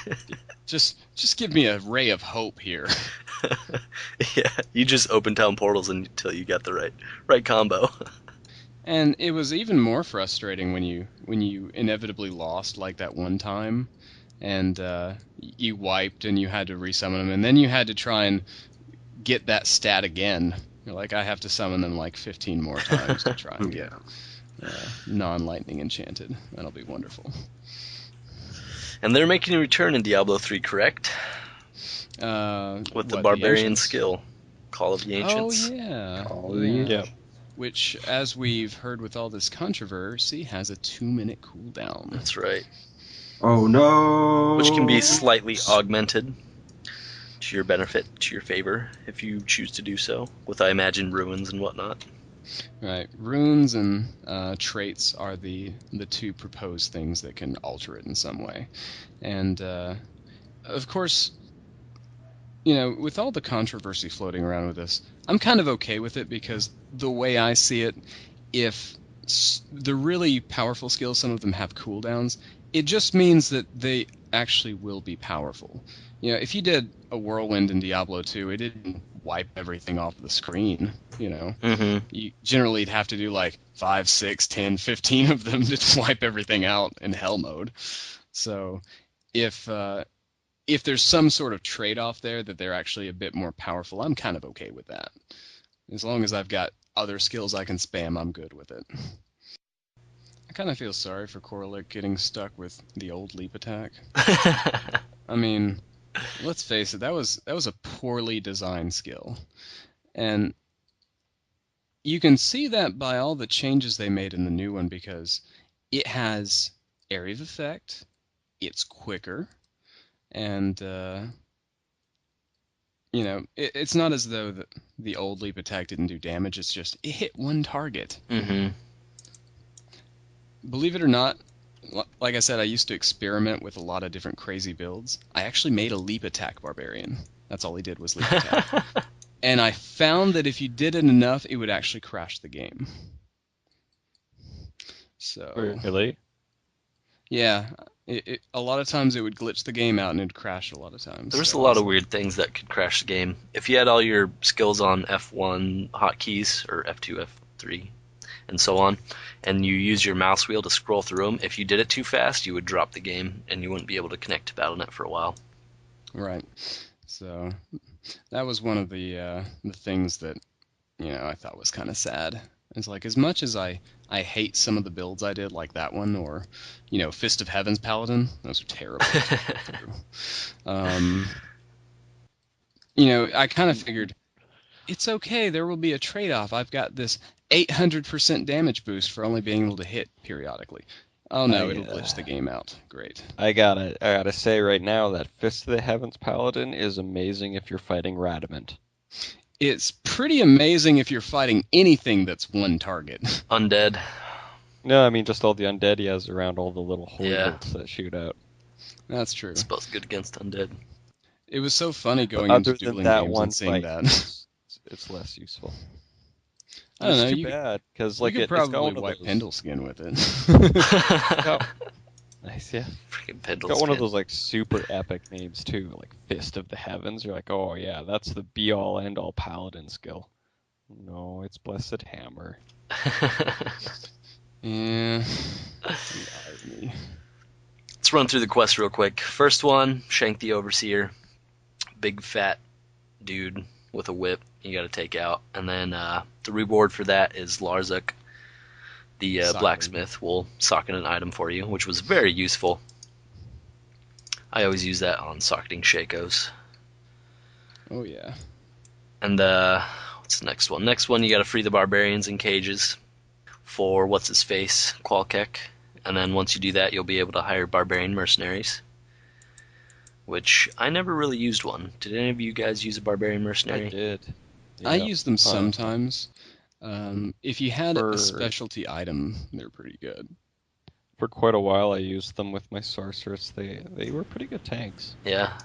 Just give me a ray of hope here. Yeah, you just open town portals until you get the right combo. And it was even more frustrating when you inevitably lost like that one time, and you wiped and you had to resummon them, and then you had to try and get that stat again. You're like, I have to summon them like 15 more times to try and get non-lightning enchanted. That'll be wonderful. And they're making a return in Diablo 3, correct? With the barbarian ancients? skill, Call of the Ancients. Oh yeah. Call of the Ancients. Yeah. Which, as we've heard with all this controversy, has a 2-minute cooldown. That's right. Oh no! Which can be slightly augmented to your benefit, to your favor, if you choose to do so, with, I imagine, ruins and whatnot. Right. Runes and traits are the 2 proposed things that can alter it in some way. And, of course, you know, with all the controversy floating around with this, I'm kind of okay with it because the way I see it, if the really powerful skills, some of them have cooldowns, it just means that they actually will be powerful. You know, if you did a whirlwind in Diablo 2, it didn't wipe everything off the screen, you know. Mm-hmm. You generally have to do like 5, 6, 10, 15 of them to wipe everything out in hell mode. So if there's some sort of trade-off there that they're actually a bit more powerful, I'm kind of okay with that. As long as I've got other skills I can spam, I'm good with it. I kind of feel sorry for Koralik getting stuck with the old leap attack. I mean, let's face it, that was a poorly designed skill. And you can see that by all the changes they made in the new one, because it has area of effect, it's quicker, and you know, it's not as though the old leap attack didn't do damage, it's just it hit one target. Mm-hmm. Believe it or not, like I said, I used to experiment with a lot of different crazy builds. I actually made a leap attack barbarian. That's all he did was leap attack. And I found that if you did it enough, it would actually crash the game. So Really? yeah, a lot of times it would glitch the game out and it'd crash a lot of times. There's So a lot it's of like- weird things that could crash the game. If you had all your skills on F1 hotkeys, or F2, F3, and so on, and you use your mouse wheel to scroll through them, if you did it too fast, you would drop the game, and you wouldn't be able to connect to Battle.net for a while. Right. So that was one of the things that, you know, I thought was kind of sad. It's like, as much as I hate some of the builds I did, like that one, or, you know, Fist of Heaven's Paladin, those are terrible. You know, I kind of figured, it's okay, there will be a trade-off. I've got this 800% damage boost for only being able to hit periodically. Oh no, it'll glitch the game out. Great. I gotta say right now that Fist of the Heavens Paladin is amazing if you're fighting Radamant. It's pretty amazing if you're fighting anything that's one target. Undead. No, I mean just all the undead he has around, all the little Yeah. hordes that shoot out. That's true. It's both good against undead. It was so funny going But into other than dueling that games one and seeing fight, that. it's less useful. I don't know. It's too You, bad because you like could it's got probably one of wipe those. Pendleskin with it. Nice, yeah. Freaking It's Pendle got one of skin. those like super epic names too, like Fist of the Heavens. You're like, oh yeah, that's the be all end all paladin skill. No, it's Blessed Hammer. Yeah. The irony. Let's run through the quest real quick. First one, Shank the Overseer. Big fat dude with a whip you gotta take out. And then the reward for that is Larzuk, the Socketing. blacksmith, will socket an item for you, which was very useful. I always use that on socketing Shakos. Oh, yeah. And what's the next one? Next one, you gotta free the barbarians in cages for what's-his-face, Qualkek. And then once you do that, you'll be able to hire barbarian mercenaries. Which I never really used one. Did any of you guys use a barbarian mercenary? I did. I Yeah. use them sometimes. If you had For- a specialty item, they're pretty good. For quite a while, I used them with my sorceress. They were pretty good tanks. Yeah.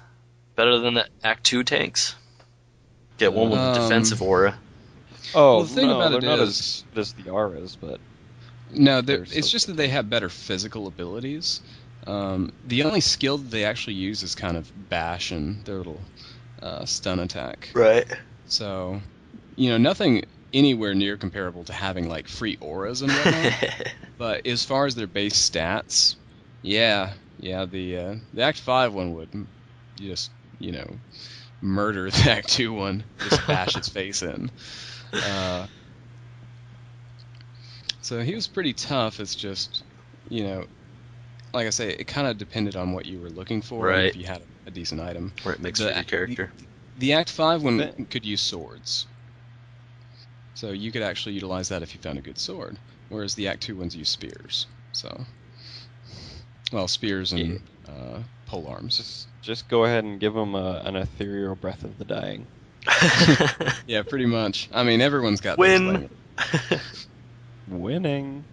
Better than the Act 2 tanks? Get one with a Um, defensive aura. Oh, Well, the thing no, about they're it not is- as the auras, but No, They're it's so just that they have better physical abilities. The only skill that they actually use is kind of bash and their little stun attack. Right. So, nothing anywhere near comparable to having like free auras and whatnot. But as far as their base stats, yeah, the Act 5 one would just, murder the Act 2 one, just bash its face in. So he was pretty tough. It's just, like I say, it kind of depended on what you were looking for and Right. if you had a decent item. Where it makes The- for your character. The Act 5 one Th- could use swords. So you could actually utilize that if you found a good sword. Whereas the Act 2 ones use spears. So, well, spears and pole arms. just go ahead and give them an ethereal breath of the dying. Yeah, pretty much. I mean, everyone's got Win. those laying. Winning.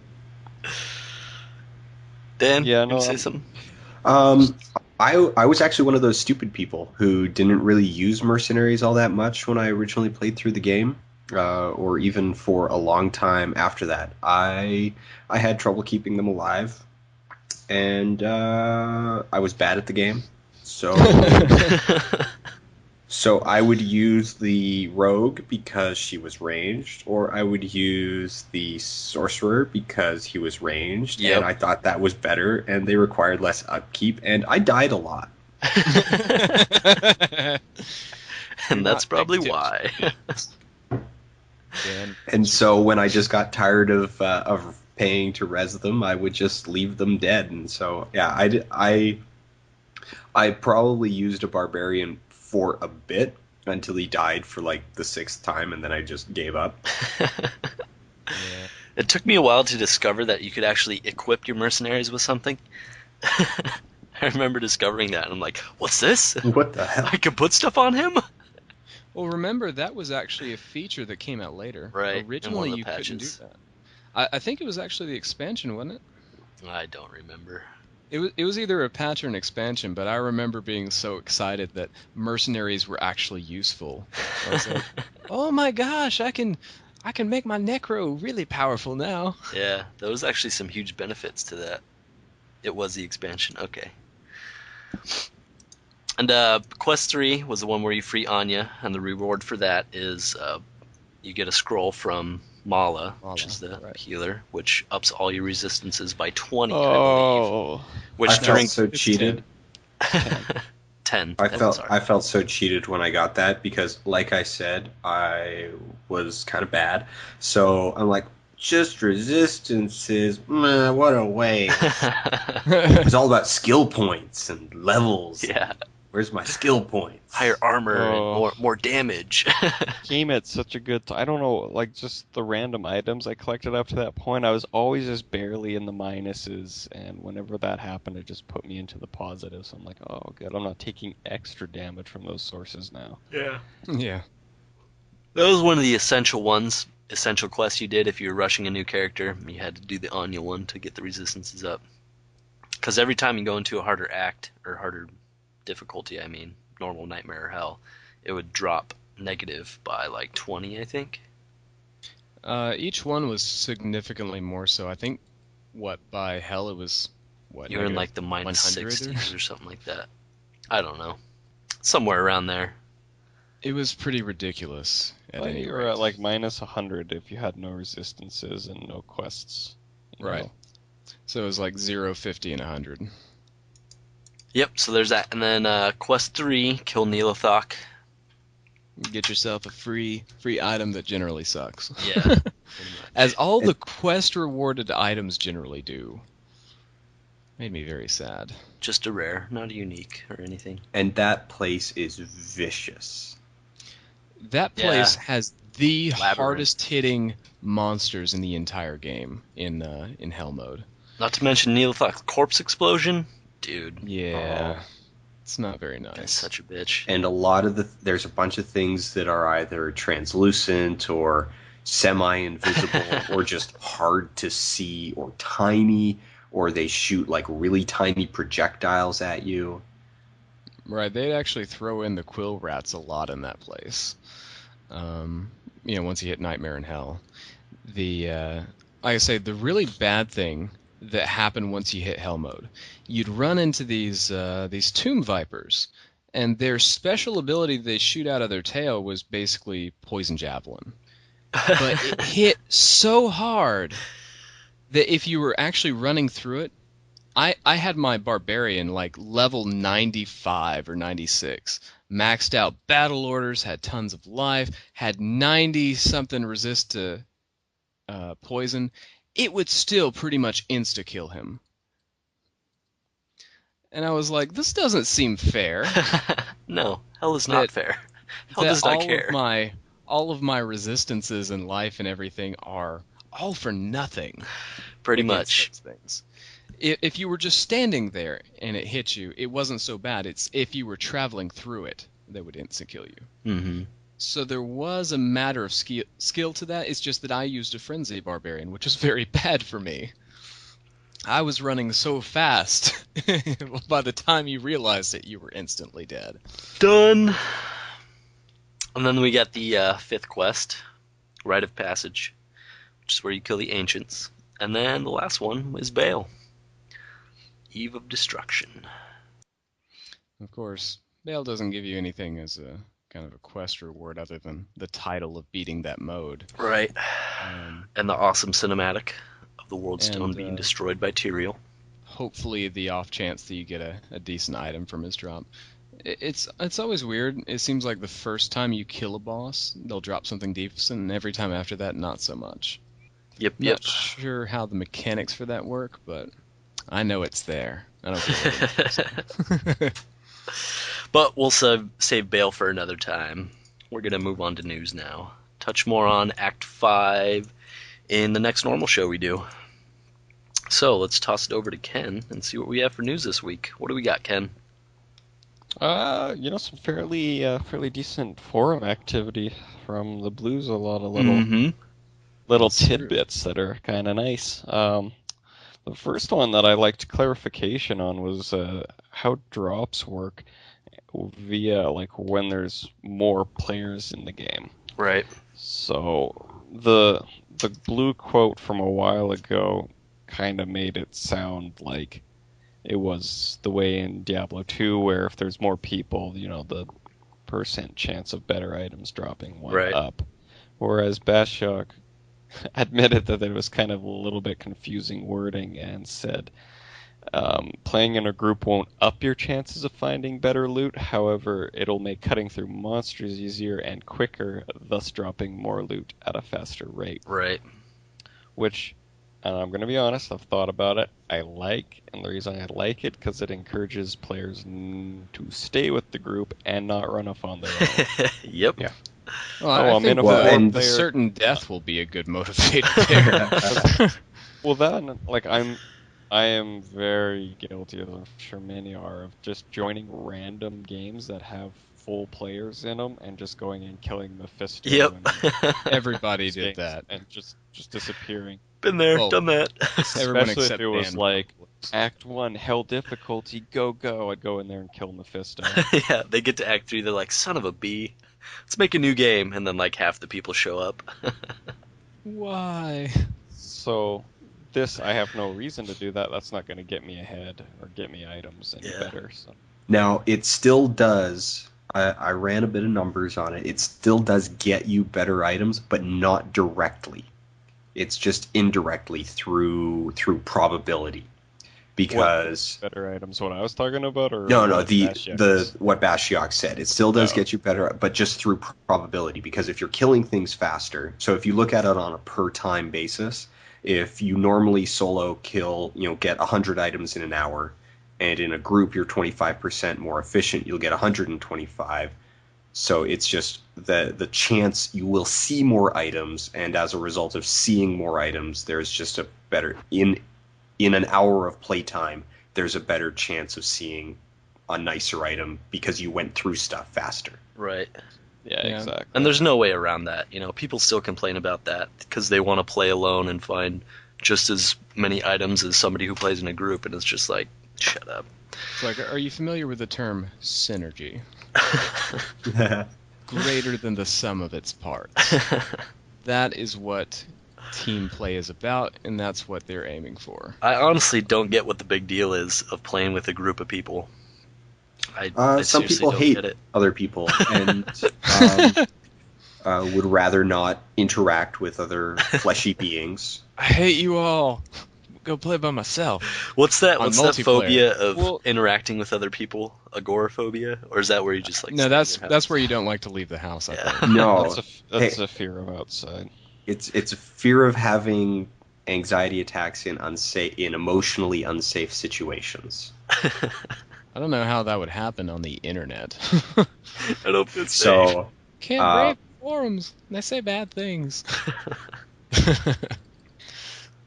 Dan, Yeah, you no, say I'm- something? I was actually one of those stupid people who didn't really use mercenaries all that much when I originally played through the game, or even for a long time after that. I had trouble keeping them alive, and I was bad at the game, so so I would use the rogue because she was ranged, or I would use the sorcerer because he was ranged, Yep. and I thought that was better, and they required less upkeep, and I died a lot. And that's Not probably big why. Dan, And so when I just got tired of paying to res them, I would just leave them dead. And so yeah, I probably used a barbarian for a bit until he died for like the 6th time, and then I just gave up. yeah. It took me a while to discover that you could actually equip your mercenaries with something. I remember discovering that, and I'm like, what's this? What the hell? I can put stuff on him? Well, remember, that was actually a feature that came out later. Right, in Originally, one of the you couldn't do patches. that. I think it was actually the expansion, wasn't it? I don't remember. It was either a patch or an expansion, but I remember being so excited that mercenaries were actually useful. I was like, oh my gosh, I can make my necro really powerful now. Yeah, there was actually some huge benefits to that. It was the expansion. Okay. And Quest 3 was the one where you free Anya, and the reward for that is you get a scroll from Mala, which Mala, is the right. healer, which ups all your resistances by 20, I Oh, believe. Which I felt during so cheated. 10. I Oh, sorry. felt so cheated when I got that because, like I said, I was kind of bad. So I'm like, just resistances. Meh, what a waste. It was all about skill points and levels. Yeah. Where's my skill points? Higher armor Oh. and more damage. game at such a good I don't know, like just the random items I collected up to that point, I was always just barely in the minuses, and whenever that happened, it just put me into the positives. I'm like, oh, good, I'm not taking extra damage from those sources now. Yeah. Yeah. That was one of the essential quests you did if you were rushing a new character. You had to do the Anya one to get the resistances up. Because every time you go into a harder act, or harder difficulty, I mean, normal, nightmare, or hell, it would drop negative by like 20, I think. Each one was significantly more so. I think, by hell it was, You were in negative like the minus 100 60s or something like that. I don't know. Somewhere around there. It was pretty ridiculous at Well, any you were rate. at like minus 100 if you had no resistances and no quests Right. know. So it was like 0, 50, and 100. Yep, so there's that. And then Quest 3, kill Neolothok. Get yourself a free item that generally sucks. Yeah, pretty much. As all the quest rewarded items generally do. Made me very sad. Just a rare, not a unique or anything. And that place is vicious. That place Yeah. has the Labyrinth. hardest hitting monsters in the entire game in Hell mode. Not to mention Neolothok's corpse explosion. Dude, Yeah. It's not very nice. that's such a bitch. And a lot of there's a bunch of things that are either translucent or semi-invisible or just hard to see or tiny, or they shoot like really tiny projectiles at you. Right, they'd actually throw in the quill rats a lot in that place. Once you hit Nightmare in Hell. Like I say, the really bad thing that happened once you hit Hell mode, you'd run into these tomb vipers, and their special ability they shoot out of their tail was basically poison javelin. But it hit so hard that if you were actually running through it, I had my barbarian like level 95 or 96, maxed out battle orders, had tons of life, had 90-something resist to poison. It would still pretty much insta-kill him. And I was like, this doesn't seem fair. No, hell is not fair. Hell does not care. All of my resistances in life and everything are all for nothing. Pretty against much. those things. If you were just standing there and it hit you, it wasn't so bad. It's if you were traveling through it that would insta-kill you. Mm-hmm. So there was a matter of skill to that. It's just that I used a Frenzy Barbarian, which was very bad for me. I was running so fast, by the time you realized it, you were instantly dead. Done. And then we got the fifth quest, Rite of Passage, which is where you kill the Ancients. And then the last one is Baal, Eve of Destruction. Of course, Baal doesn't give you anything as a kind of a quest reward other than the title of beating that mode. Right. And the awesome cinematic of the World Stone and, being destroyed by Tyrael. Hopefully the off chance that you get a decent item from his drop. It's always weird. It seems like the first time you kill a boss, they'll drop something decent, and every time after that, not so much. Yep. Not sure how the mechanics for that work, but I know it's there. I don't care what it is. But we'll save Baal for another time. We're going to move on to news now. Touch more on Act 5 in the next normal show we do. So let's toss it over to Ken and see what we have for news this week. What do we got, Ken? Some fairly decent forum activity from the Blues. A lot of little tidbits that are kind of nice. The first one that I liked clarification on was how drops work via like when there's more players in the game. Right. So the blue quote from a while ago kind of made it sound like it was the way in Diablo 2 where if there's more people, the percent chance of better items dropping went up. Whereas Bashok admitted that it was kind of a little bit confusing wording and said playing in a group won't up your chances of finding better loot, however, it'll make cutting through monsters easier and quicker, thus dropping more loot at a faster rate. Right. Which, and I'm going to be honest, I've thought about it, I like, and the reason I like it, because it encourages players to stay with the group and not run off on their own. Yep. Yeah. Well, I think and certain death will be a good motivator there. Well, then, like, I am very guilty, as I'm sure many are, of just joining random games that have full players in them and just going and killing Mephisto. Yep. Everybody did that. And just disappearing. Been there, done that. Everyone Especially except if it was Dan. like, Act 1, hell difficulty, go. I'd go in there and kill Mephisto. Yeah, they get to Act 3, they're like, son of a bee, let's make a new game, and then like half the people show up. Why? So, this, I have no reason to do that. That's not going to get me ahead or get me items any better. So. Now, it still does, I ran a bit of numbers on it, it still does get you better items, but not directly. It's just indirectly through probability. Because better items, what I was talking about, or no, what Bashiok what Bashiok said, it still does Oh. get you better, but just through probability. Because if you're killing things faster, so if you look at it on a per time basis, if you normally solo kill, get 100 items in an hour, and in a group you're 25% more efficient, you'll get 125. So it's just the chance you will see more items, and as a result of seeing more items, there's just a better in an hour of playtime, there's a better chance of seeing a nicer item because you went through stuff faster. Right. Yeah, exactly. And there's no way around that. People still complain about that because they want to play alone and find just as many items as somebody who plays in a group, and it's just like, shut up. It's like, are you familiar with the term synergy? Greater than the sum of its parts. That is what team play is about, and that's what they're aiming for. I honestly don't get what the big deal is of playing with a group of people. I Some people don't hate get it. other people and would rather not interact with other fleshy beings. I hate you all. Go play by myself. What's that multiplayer. phobia of Well- interacting with other people? Agoraphobia? Or is that where you just like... No, stay in that's your house? where you don't like to leave the house, I Yeah. think. No, That's a fear of outside. it's a fear of having anxiety attacks in emotionally unsafe situations. I don't know how that would happen on the internet. don't feel safe. So Can't brave forums. They say bad things.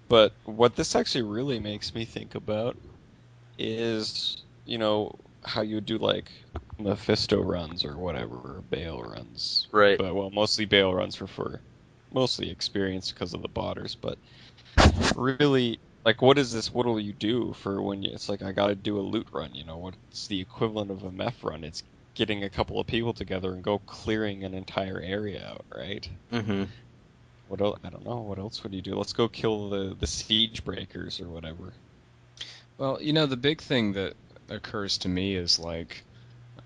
But what this actually really makes me think about is, how you do like Mephisto runs or whatever, or Bale runs. Right. But mostly Bale runs for mostly experience because of the botters. But really, like, what is this? What will you do for when it's like I got to do a loot run? What's the equivalent of a meth run? It's getting a couple of people together and go clearing an entire area out, right? Mm-hmm. What else? I don't know. What else would you do? Let's go kill the siege breakers or whatever. Well, the big thing that occurs to me is like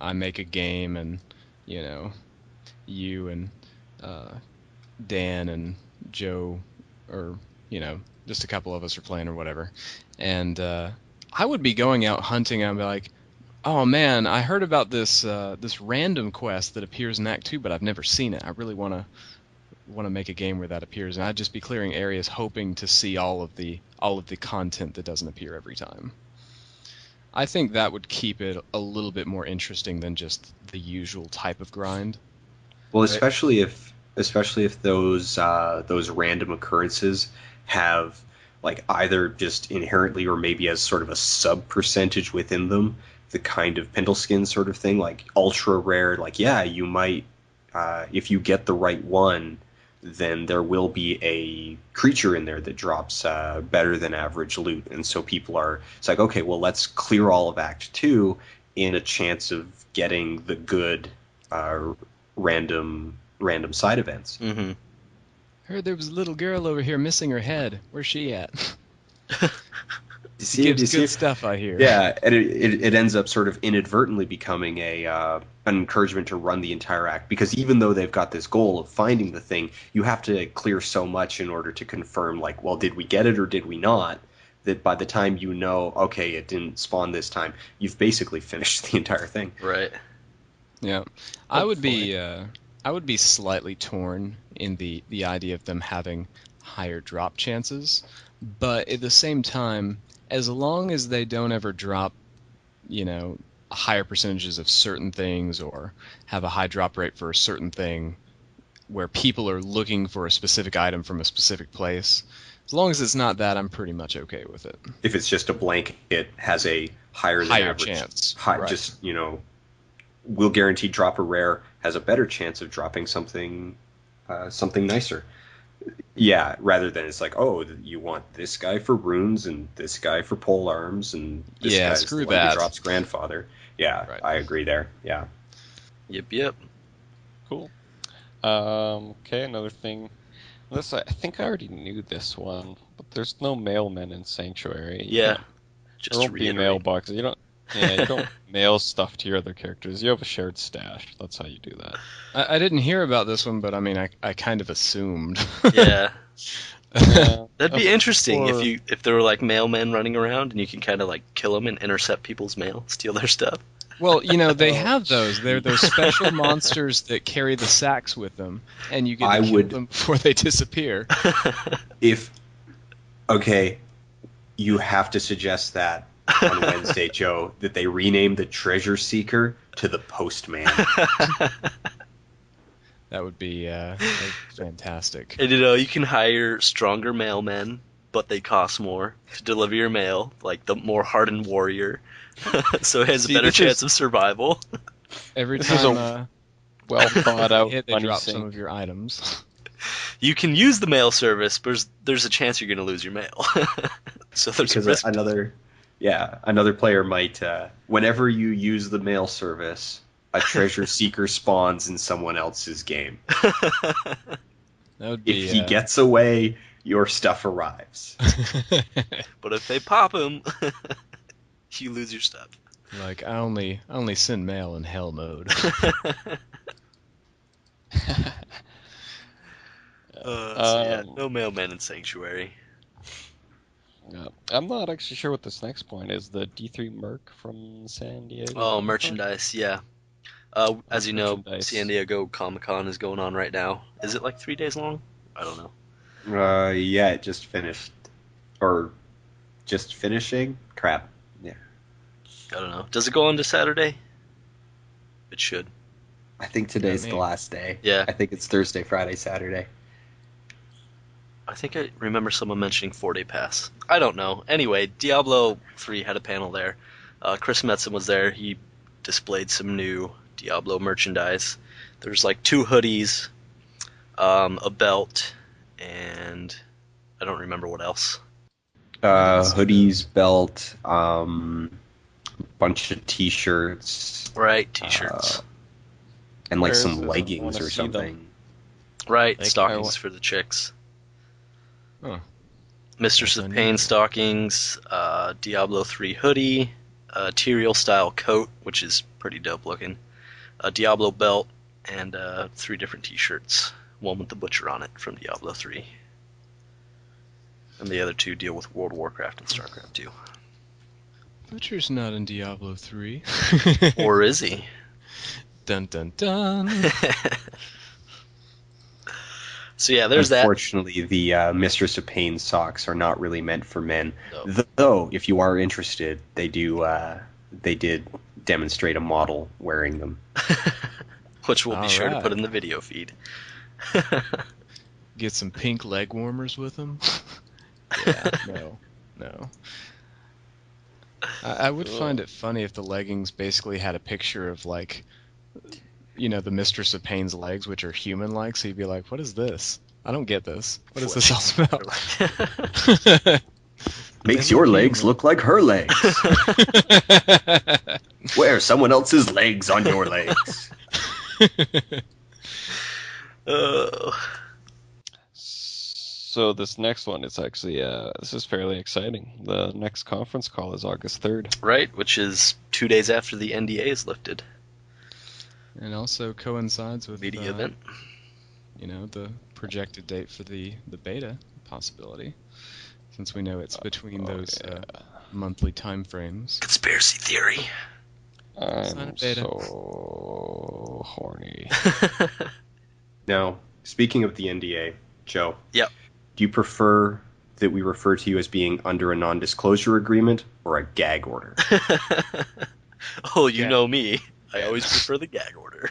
I make a game and you and Dan and Joe or just a couple of us are playing or whatever, and I would be going out hunting and I'd be like, oh man, I heard about this random quest that appears in Act 2, but I've never seen it. I really want to make a game where that appears, and I'd just be clearing areas hoping to see all of the content that doesn't appear every time. I think that would keep it a little bit more interesting than just the usual type of grind. Well, especially if those random occurrences have like either just inherently or maybe as sort of a sub percentage within them, the kind of Pendleskin sort of thing, like ultra rare. Like, yeah, you might if you get the right one, then there will be a creature in there that drops better than average loot. And so it's like, okay, well, let's clear all of Act 2 in a chance of getting the good random side events. Mm-hmm. Heard there was a little girl over here missing her head. Where's she at? You Gives see good stuff, I hear. Yeah, and it ends up sort of inadvertently becoming an encouragement to run the entire act, because even though they've got this goal of finding the thing, you have to clear so much in order to confirm, like, well, did we get it or did we not? That by the time okay, it didn't spawn this time, you've basically finished the entire thing. Right. Yeah, I would be slightly torn in the idea of them having higher drop chances, but at the same time, as long as they don't ever drop, higher percentages of certain things or have a high drop rate for a certain thing where people are looking for a specific item from a specific place, as long as it's not that, I'm pretty much okay with it. If it's just a blank, it has a higher than average chance. Right. Just, will guarantee drop a rare, has a better chance of dropping something nicer. Yeah, rather than it's like, oh, you want this guy for runes and this guy for pole arms and this guy's screw the one that. who drops grandfather. Yeah, Right. I agree there. Yeah. Yep. Cool. Okay, another thing. I think I already knew this one, but there's no mailmen in Sanctuary. Yeah. There won't be mailboxes. You don't mail stuff to your other characters. You have a shared stash. That's how you do that. I didn't hear about this one, but I mean, I kind of assumed. Yeah. Yeah. That'd be interesting Or- if there were like mailmen running around and you can kind of like kill them and intercept people's mail, steal their stuff. Well, they Oh, have those. They're those special monsters that carry the sacks with them, and you get I to kill would- them before they disappear. Okay, you have to suggest that on Wednesday, Joe, that they rename the treasure seeker to the postman. That would be fantastic. And you can hire stronger mailmen, but they cost more to deliver your mail, like the more hardened warrior. So it has See, a better this chance is- of survival. Every This is time well thought out hit, they money drop some sink. of your items. You can use the mail service, but there's a chance you're going to lose your mail. So there's a Because risk. another player might, whenever you use the mail service, a treasure seeker spawns in someone else's game. That would be. If he gets away, your stuff arrives. But if they pop him, you lose your stuff. like I only send mail in hell mode. So yeah, no mailmen in Sanctuary. Yeah. I'm not actually sure what this next point is. The D3 Merc from San Diego. Oh, merchandise, yeah. As you know, Merchandise. San Diego Comic-Con is going on right now. Is it like 3 days long? I don't know. Yeah, it just finished. Or just finishing? Crap. Yeah. I don't know. Does it go on to Saturday? It should. I think today's me. the last day. Yeah. I think it's Thursday, Friday, Saturday. I think I remember someone mentioning 4-day pass. I don't know. Anyway, Diablo 3 had a panel there. Chris Metzen was there. He displayed some new Diablo merchandise. There's like 2 hoodies, a belt, and I don't remember what else. Hoodies, belt, bunch of t-shirts, Right, t-shirts. and like Where some is this? I leggings wanna or see them. something. Right, Like, stockings for the chicks. Oh. Mistress That's of Pain unusual. stockings, Diablo 3 hoodie, Tyrael style coat, which is pretty dope looking, a Diablo belt, and 3 different t-shirts. One with the Butcher on it from Diablo 3. And the other 2 deal with World of Warcraft and StarCraft 2. Butcher's not in Diablo 3. Or is he? Dun dun dun. So yeah, there's that. Unfortunately, the Mistress of Pain socks are not really meant for men. No. Though, if you are interested, they did demonstrate a model wearing them. Which we'll be sure to Alright. put in the video feed. Get some pink leg warmers with them. Yeah, no. I would find it funny if the leggings basically had a picture of like, the Mistress of Pain's legs, which are human-like. So you'd be like, "What is this? I don't get this. What is this all about?" Makes They your look legs human. look like her legs. Wear someone else's legs on your legs. So this next one is actually this is fairly exciting. The next conference call is August 3rd. Right, which is 2 days after the NDA is lifted. And also coincides with Media event. The projected date for the beta possibility, since we know it's between those monthly time frames. Conspiracy theory. Sign I'm up beta. so horny. Now, speaking of the NDA, Joe. Yep. Do you prefer that we refer to you as being under a non-disclosure agreement or a gag order? Oh, you Yeah. know me. I always prefer the gag order.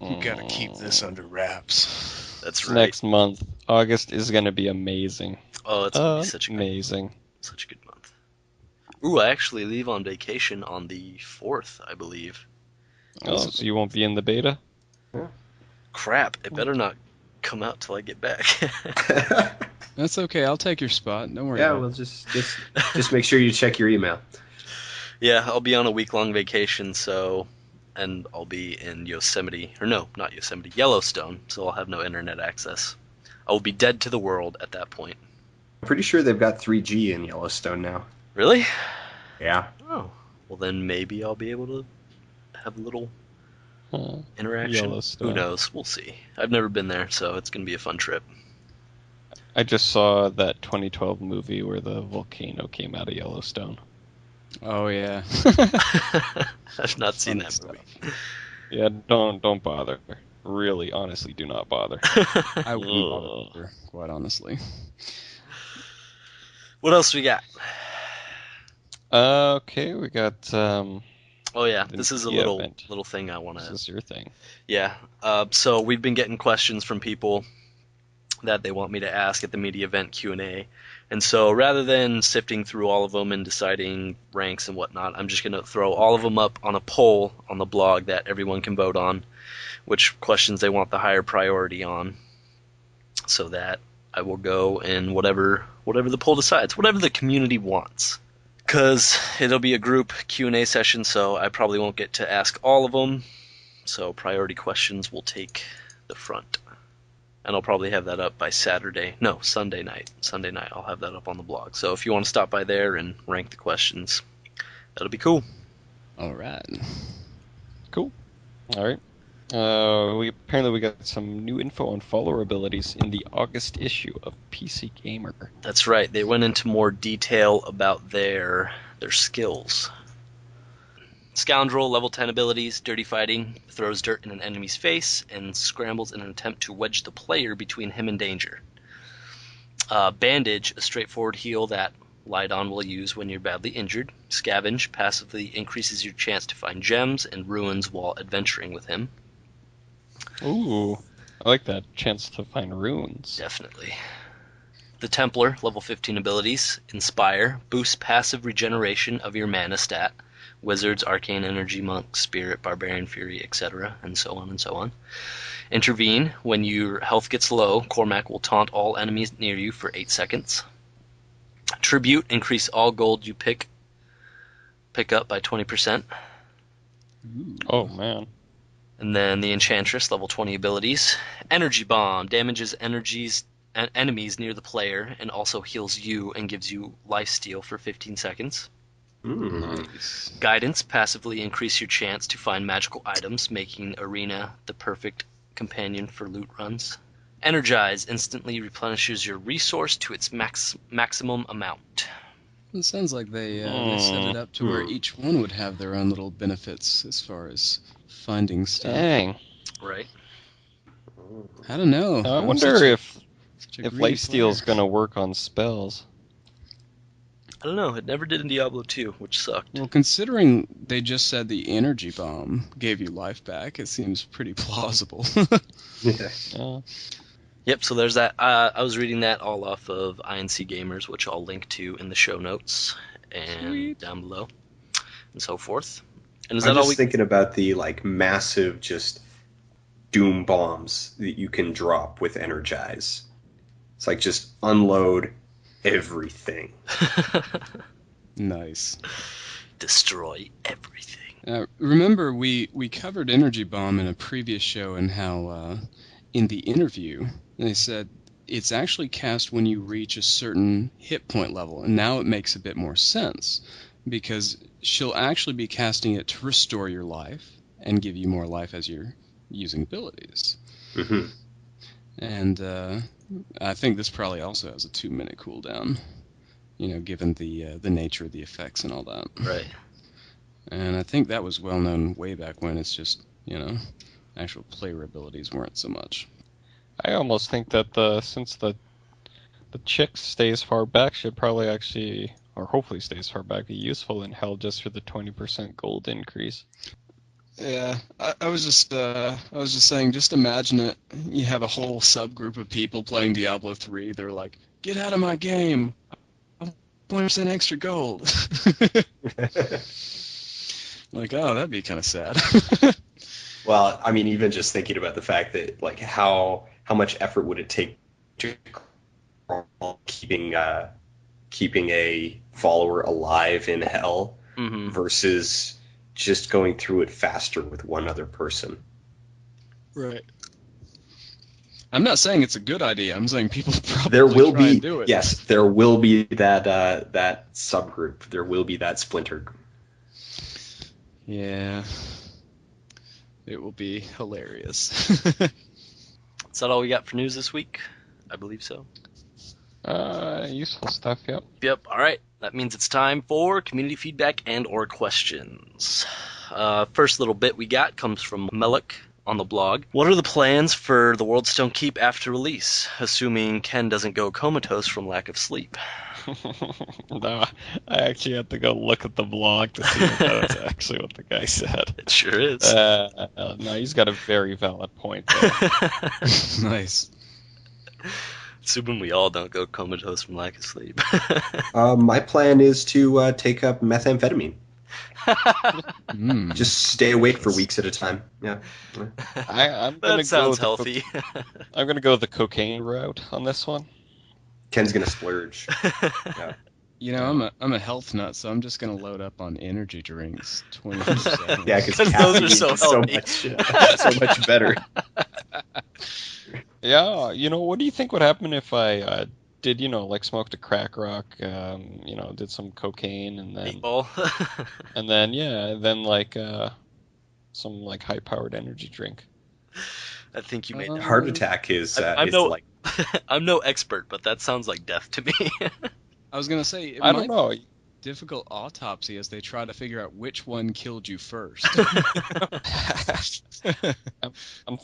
You gotta keep this under wraps. That's right. Next month, August is going to be amazing. Oh, it's gonna be such a Amazing. good month. Ooh, I actually leave on vacation on the 4th, I believe. Oh, so you won't be in the beta? Crap! It better not come out till I get back. That's okay. I'll take your spot. Don't worry. Yeah, about well, just make sure you check your email. Yeah, I'll be on a week-long vacation, and I'll be in Yosemite, or no, not Yosemite, Yellowstone, so I'll have no internet access. I will be dead to the world at that point. I'm pretty sure they've got 3G in Yellowstone now. Really? Yeah. Oh, well then maybe I'll be able to have a little interaction. Yellowstone. Who knows? We'll see. I've never been there, so it's going to be a fun trip. I just saw that 2012 movie where the volcano came out of Yellowstone. Oh yeah. I've not seen Funny that stuff. movie. Yeah, don't bother. Really, honestly, do not bother. I wouldn't bother either, quite honestly. What else we got? Okay, we got Oh yeah, the this is a media little event. thing I want This to. is your thing. Yeah. So we've been getting questions from people that they want me to ask at the media event Q&A. And so rather than sifting through all of them and deciding ranks and whatnot, I'm just going to throw all of them up on a poll on the blog that everyone can vote on, which questions they want the higher priority on, so that I will go in whatever the poll decides, whatever the community wants. Because it'll be a group Q&A session, so I probably won't get to ask all of them. So priority questions will take the front. And I'll probably have that up by Sunday night. Sunday night I'll have that up on the blog. So if you want to stop by there and rank the questions, that'll be cool. All right. Cool. All right. We got some new info on follower abilities in the August issue of PC Gamer. That's right. They went into more detail about their skills. Scoundrel, level 10 abilities, dirty fighting, throws dirt in an enemy's face, and scrambles in an attempt to wedge the player between him and danger. Bandage, a straightforward heal that Lydon will use when you're badly injured. Scavenge, passively increases your chance to find gems and ruins while adventuring with him. Ooh, I like that chance to find runes. Definitely. The Templar, level 15 abilities. Inspire, boosts passive regeneration of your mana stat. Wizards, Arcane Energy, Monk, Spirit, Barbarian Fury, etc., and so on and so on. Intervene, when your health gets low, Cormac will taunt all enemies near you for 8 seconds. Tribute, increase all gold you pick up by 20%. Ooh. Oh man. And then the Enchantress, level 20 abilities. Energy Bomb, damages enemies near the player and also heals you and gives you lifesteal for 15 seconds. Nice. Guidance, passively increase your chance to find magical items, making Arena the perfect companion for loot runs. Energize, instantly replenishes your resource to its maximum amount. It sounds like they set it up to where each one would have their own little benefits as far as finding stuff. Dang. Right. I don't know. I I'm wonder such a if greedy lifesteal's player. gonna work on spells. I don't know. It never did in Diablo 2, which sucked. Well, considering they just said the energy bomb gave you life back, it seems pretty plausible. Yeah. Yep, so there's that. I was reading that all off of INC Gamers, which I'll link to in the show notes and Sweet. down below and so forth. And is I'm that all just thinking about the massive just doom bombs that you can drop with Energize. It's like just unload everything. Nice. Destroy everything. Remember, we covered Energy Bomb in a previous show and how in the interview they said it's actually cast when you reach a certain hit point level, and now it makes a bit more sense because she'll actually be casting it to restore your life and give you more life as you're using abilities. Mm-hmm. And I think this probably also has a 2-minute cooldown, given the nature of the effects and all that. Right. And I think that was well known way back when. It's just, actual player abilities weren't so much. I almost think that since the chick stays far back, should probably actually, or hopefully stays far back, be useful in Hell just for the 20% gold increase. Yeah, I was just saying, just imagine it. You have a whole subgroup of people playing Diablo 3. They're like, "Get out of my game! I want 20% extra gold." Like, oh, that'd be kind of sad. Well, I mean, even just thinking about the fact that how much effort would it take to keeping a follower alive in hell Mm-hmm. versus just going through it faster with one other person. Right. I'm not saying it's a good idea. I'm saying people probably There will try be and do it. yes, there will be that subgroup. There will be that splinter group. Yeah. It will be hilarious. Is that all we got for news this week? I believe so. Useful stuff, yep. Yep, alright. That means it's time for community feedback and or questions. First little bit we got comes from Melik on the blog. What are the plans for the World Stone Keep after release, assuming Ken doesn't go comatose from lack of sleep? No, I actually had to go look at the blog to see if that was actually what the guy said. It sure is. No, he's got a very valid point there. Nice. Assuming we all don't go comatose from lack of sleep. My plan is to take up methamphetamine. Just stay awake for weeks at a time. Yeah. I'm gonna That sounds go healthy. I'm gonna go the cocaine route on this one. Ken's gonna splurge. Yeah. You know, I'm a health nut, so I'm just gonna load up on energy drinks 24/7. Yeah, because those are so healthy. so much better. Yeah, what do you think would happen if I did, like smoked a crack rock, did some cocaine and then Meatball. like some like high-powered energy drink. I think you made that. Heart attack is I'm is no like I'm no expert, but that sounds like death to me. I was gonna say, I don't know. difficult autopsy as they try to figure out which one killed you first. I'm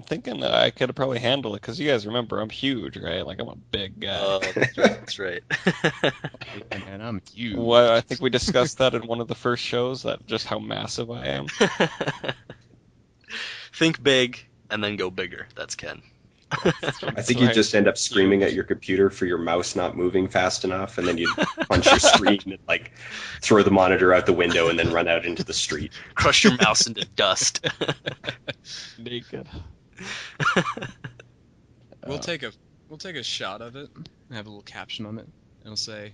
thinking I could probably handle it because you guys remember I'm huge, right? Like I'm a big guy. Oh, that's right. Man, I'm huge. Well, I think we discussed that in one of the first shows, that just how massive I am. Think big and then go bigger. That's Ken. I think you'd just end up screaming at your computer for your mouse not moving fast enough, and then you'd punch your screen and like throw the monitor out the window and then run out into the street. Crush your mouse into dust. Naked. We'll take a shot of it and have a little caption on it. It'll say,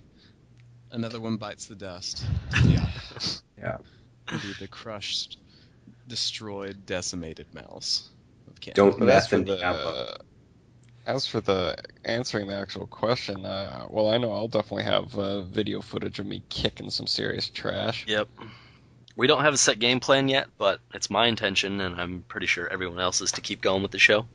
"Another one bites the dust." Yeah. Yeah. Indeed, the crushed, destroyed, decimated mouse of Ken. Don't But meth in Diablo. as for the answering the actual question, well, I know I'll definitely have video footage of me kicking some serious trash. Yep. We don't have a set game plan yet, but it's my intention, and I'm pretty sure everyone else's, to keep going with the show.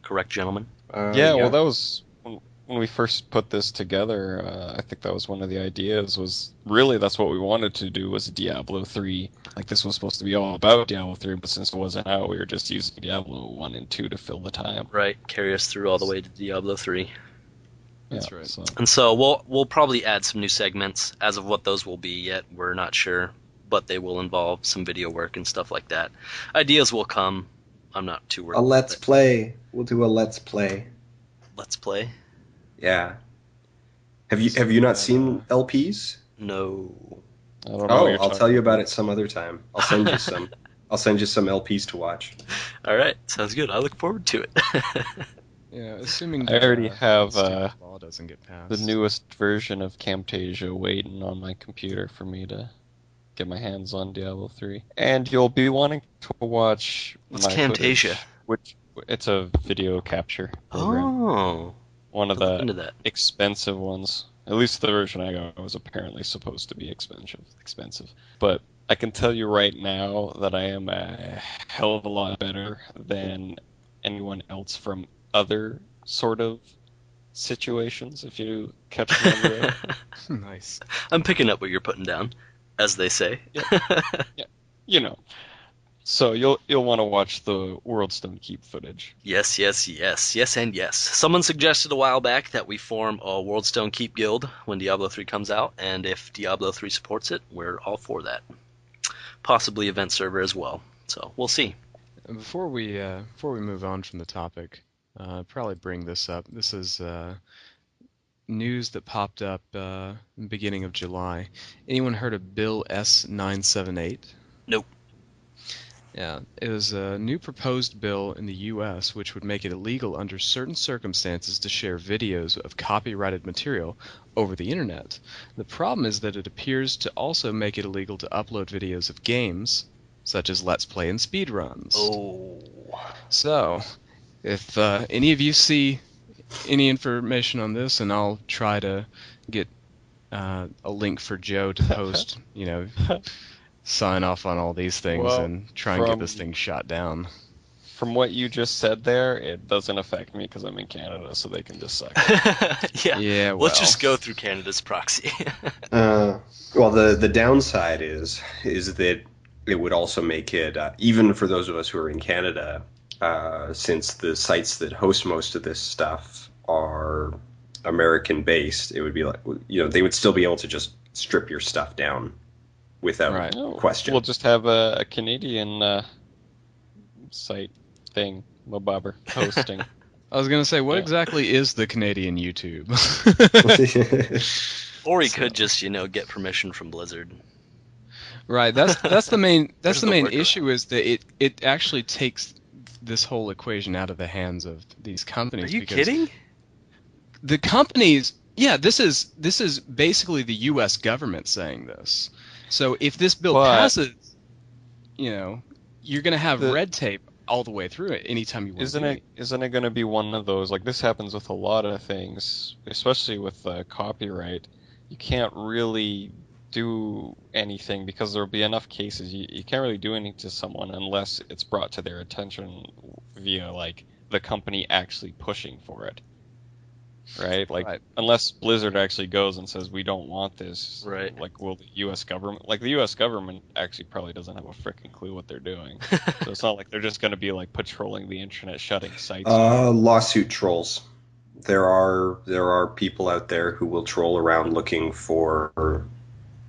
Correct, gentlemen? Well, that was when we first put this together. I think that was one of the ideas. Was really that's what we wanted to do, was Diablo 3. Like this was supposed to be all about Diablo 3, but since it wasn't out, we were just using Diablo 1 and 2 to fill the time. Right. Carry us through all the way to Diablo 3. That's right. So. And so we'll probably add some new segments. As of what those will be yet, we're not sure, but they will involve some video work and stuff like that. Ideas will come. I'm not too worried. A let's play. We'll do a let's play. Let's play? Yeah. Have you not seen LPs? No. I don't know. Oh, I'll tell you about it some other time. I'll send you some. I'll send you some LPs to watch. All right, sounds good. I look forward to it. Yeah, assuming I already have law doesn't get passed. the newest version of Camtasia waiting on my computer for me to get my hands on Diablo 3. And you'll be wanting to watch What's my Camtasia? footage, which it's a video capture program. Oh. One of Look into the that. expensive ones. At least the version I got was apparently supposed to be expensive. But I can tell you right now that I am a hell of a lot better than anyone else from other sort of situations, if you catch me on the road. Nice. I'm picking up what you're putting down, as they say. Yeah. So you'll want to watch the World Stone Keep footage. Yes, and yes. Someone suggested a while back that we form a World Stone Keep guild when Diablo 3 comes out, and if Diablo 3 supports it, we're all for that. Possibly event server as well. So we'll see. Before we move on from the topic, probably bring this up. This is news that popped up beginning of July. Anyone heard of Bill S-978? Nope. Yeah, it was a new proposed bill in the U.S. which would make it illegal under certain circumstances to share videos of copyrighted material over the internet. The problem is that it appears to also make it illegal to upload videos of games, such as Let's Play and speedruns. Oh. So, if any of you see any information on this, and I'll try to get a link for Joe to post, sign off on all these things Well, and try and get this thing shot down. From what you just said there, it doesn't affect me because I'm in Canada, so they can just suck. Yeah. Yeah, Let's well. just go through Canada's proxy. Well, the downside is that it would also make it even for those of us who are in Canada, since the sites that host most of this stuff are American based, it would be like they would still be able to just strip your stuff down without Right. question. We'll just have a Canadian site thing, Mobobber, hosting. I was going to say, what Yeah. exactly is the Canadian YouTube? Or he could just, get permission from Blizzard. Right, that's the main There's the workaround. issue is that it actually takes this whole equation out of the hands of these companies. Are you because kidding? The companies, yeah, this is basically the U.S. government saying this. So if this bill passes, you're going to have red tape all the way through it anytime you want to. Isn't it going to be one of those, like this happens with a lot of things, especially with copyright. You can't really do anything because there'll be enough cases. You can't really do anything to someone unless it's brought to their attention via like the company actually pushing for it. Right? Like unless Blizzard actually goes and says we don't want this. Right. Like will the US government the US government actually probably doesn't have a freaking clue what they're doing. So it's not like they're just going to be like patrolling the internet shutting sites. Lawsuit trolls. There are people out there who will troll around looking for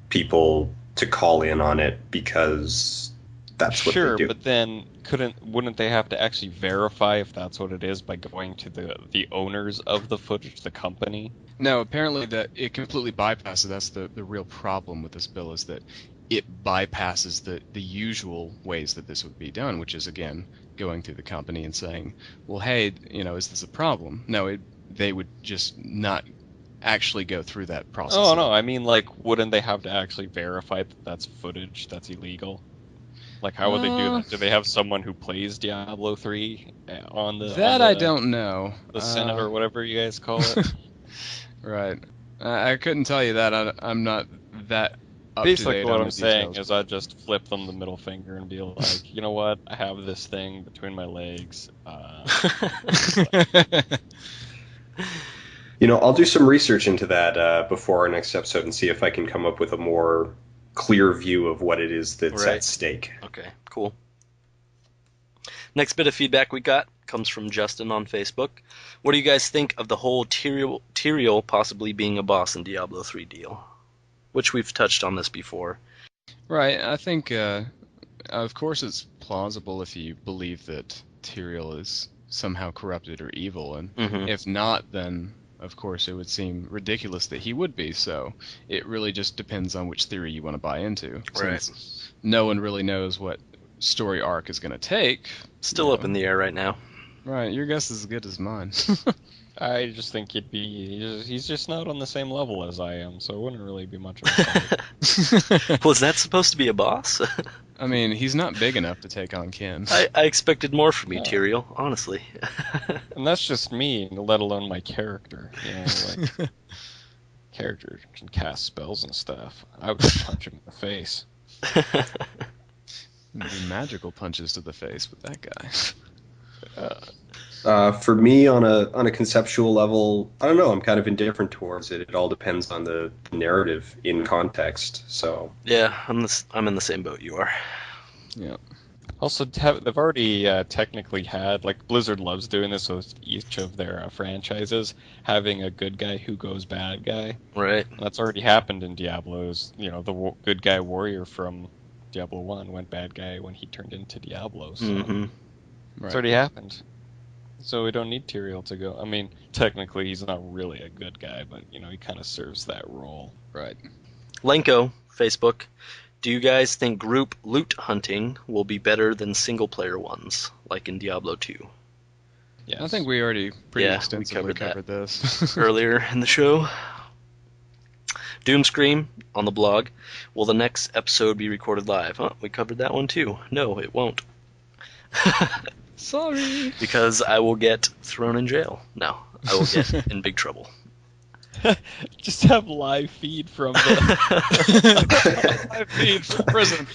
people to call in on it because that's what they do. Sure, but then wouldn't they have to actually verify if that's what it is by going to the owners of the footage, the company? No, apparently that it completely bypasses. That's the real problem with this bill is that it bypasses the usual ways that this would be done, which is again going through the company and saying, well, hey, is this a problem? No, they would just not actually go through that process. Oh no, I mean wouldn't they have to actually verify that that's footage that's illegal? Like, how would they do that? Do they have someone who plays Diablo 3 on the... I don't know. The Senate or whatever you guys call it? Right. I couldn't tell you that. I'm not that up Basically, to date what on I'm the saying details. is I'd just flip them the middle finger and be like, you know what? I have this thing between my legs. I'll do some research into that before our next episode and see if I can come up with a more clear view of what it is that's at stake. Okay, cool. Next bit of feedback we got comes from Justin on Facebook. What do you guys think of the whole Tyrael possibly being a boss in Diablo 3 deal? Which we've touched on this before. Right, I think, of course it's plausible if you believe that Tyrael is somehow corrupted or evil, and if not, then of course it would seem ridiculous that he would be, so it really just depends on which theory you want to buy into. Right. Since no one really knows what story arc is going to take. Still up in the air right now. Right, your guess is as good as mine. I just think he's just not on the same level as I am, so it wouldn't really be much of a fight. Was that supposed to be a boss? I mean, he's not big enough to take on Ken. I expected more from you, Tyrael, honestly. And that's just me, let alone my character. Character can cast spells and stuff. I would just punch him in the face. Do magical punches to the face with that guy. For me, on a conceptual level, I don't know. I'm kind of indifferent towards it. It all depends on the narrative in context. So yeah, I'm in the same boat you are. Yeah. Also, they've already technically had, Blizzard loves doing this with each of their franchises, having a good guy who goes bad guy. Right. And that's already happened in Diablo's. The good guy warrior from Diablo 1 went bad guy when he turned into Diablo. So it's already happened. So we don't need Tyrael to go. I mean, technically he's not really a good guy, but, he kind of serves that role. Right. Lenko, Facebook. Do you guys think group loot hunting will be better than single-player ones, like in Diablo 2? Yes. I think we already pretty extensively covered this earlier in the show. Doomscream on the blog. Will the next episode be recorded live? Oh, we covered that one too. No, it won't. Sorry. Because I will get thrown in jail. No, I will get in big trouble. Just have live feed from the. Live feed from prison.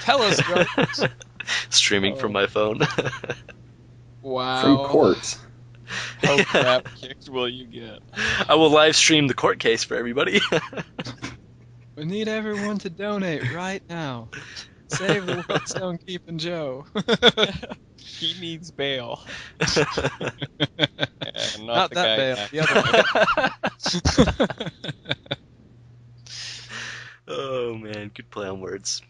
Tell us, Jones. Streaming from my phone. Wow. From court. How crap kicked will you get? I will live stream the court case for everybody. We need everyone to donate right now. Save the Whetstone Keeping Joe. He needs bail. And Not the that guy. bail. The other bail. Oh man, good play on words.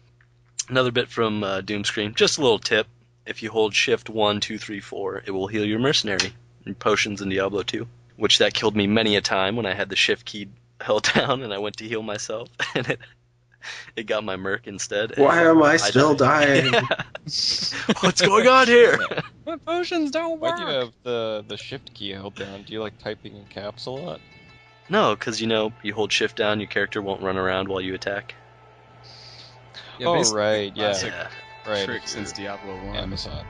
Another bit from Doomscreen. Just a little tip. If you hold Shift 1, 2, 3, 4, it will heal your mercenary and potions in Diablo 2. Which that killed me many a time when I had the Shift key held down and I went to heal myself and it got my merc instead. Why am I still dying? Yeah. What's going on here? My potions don't Why work. do you have the shift key held down? Do you like typing in caps a lot? No, because you hold Shift down, your character won't run around while you attack. Yeah, Oh, basically right, yeah. classic Right. trick since Diablo 1. Amazon.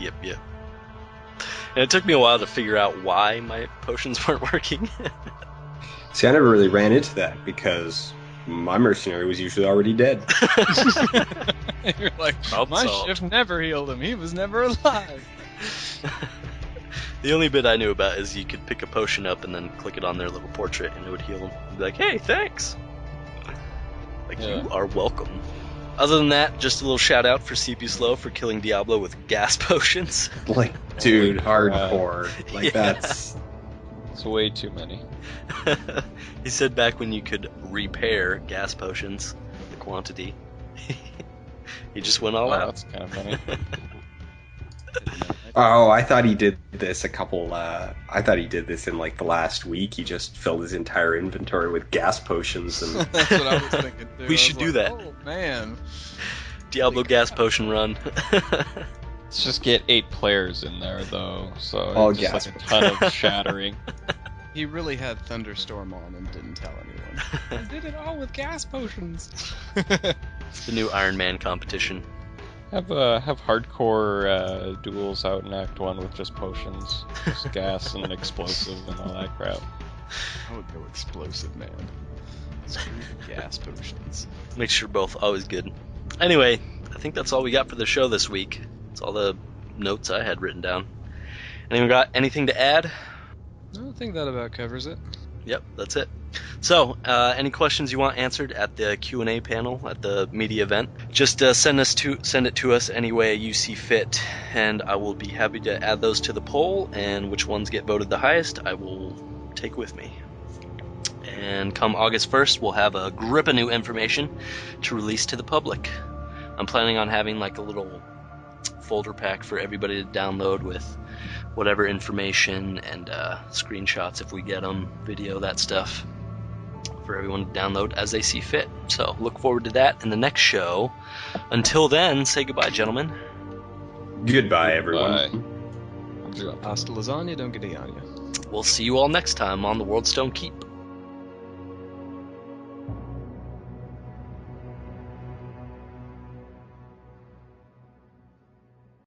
Yep. And it took me a while to figure out why my potions weren't working. See, I never really ran into that because my mercenary was usually already dead. You're like, Problem my solved. shift never healed him. He was never alive. The only bit I knew about is you could pick a potion up and then click it on their little portrait and it would heal them. You'd be like, hey, thanks. Like, Yeah. you are welcome. Other than that, just a little shout out for CPU Slow for killing Diablo with gas potions. Like, dude, Holy crap. hardcore. Like, Yeah. that's... It's way too many. He said back when you could repair gas potions, the quantity. He just went all Oh, out. that's kind of funny. Oh, I thought he did this I thought he did this in, like, the last week. He just filled his entire inventory with gas potions and... That's what I was thinking too. We I should was do like, that. Oh man. Diablo gas potion run. Let's just get 8 players in there, though, so All it's just gas. like a ton of shattering. He really had Thunderstorm on and didn't tell anyone. I did it all with gas potions. It's the new Iron Man competition. Have hardcore duels out in Act 1 with just potions, just gas and explosive and all that crap. I would go explosive, man. Screw the gas potions. Make sure both always good. Anyway, I think that's all we got for the show this week. That's all the notes I had written down. Anyone got anything to add? I think that about covers it. Yep, that's it. So, any questions you want answered at the Q&A panel at the media event, just send it to us any way you see fit, and I will be happy to add those to the poll, and which ones get voted the highest, I will take with me. And come August 1st, we'll have a grip of new information to release to the public. I'm planning on having like a little folder pack for everybody to download with whatever information and screenshots if we get them, video, that stuff, for everyone to download as they see fit. So look forward to that in the next show. Until then, say goodbye, gentlemen. Goodbye, everyone. Bye. Hasta lasagna, don't get it on you. We'll see you all next time on the Worldstone Keep.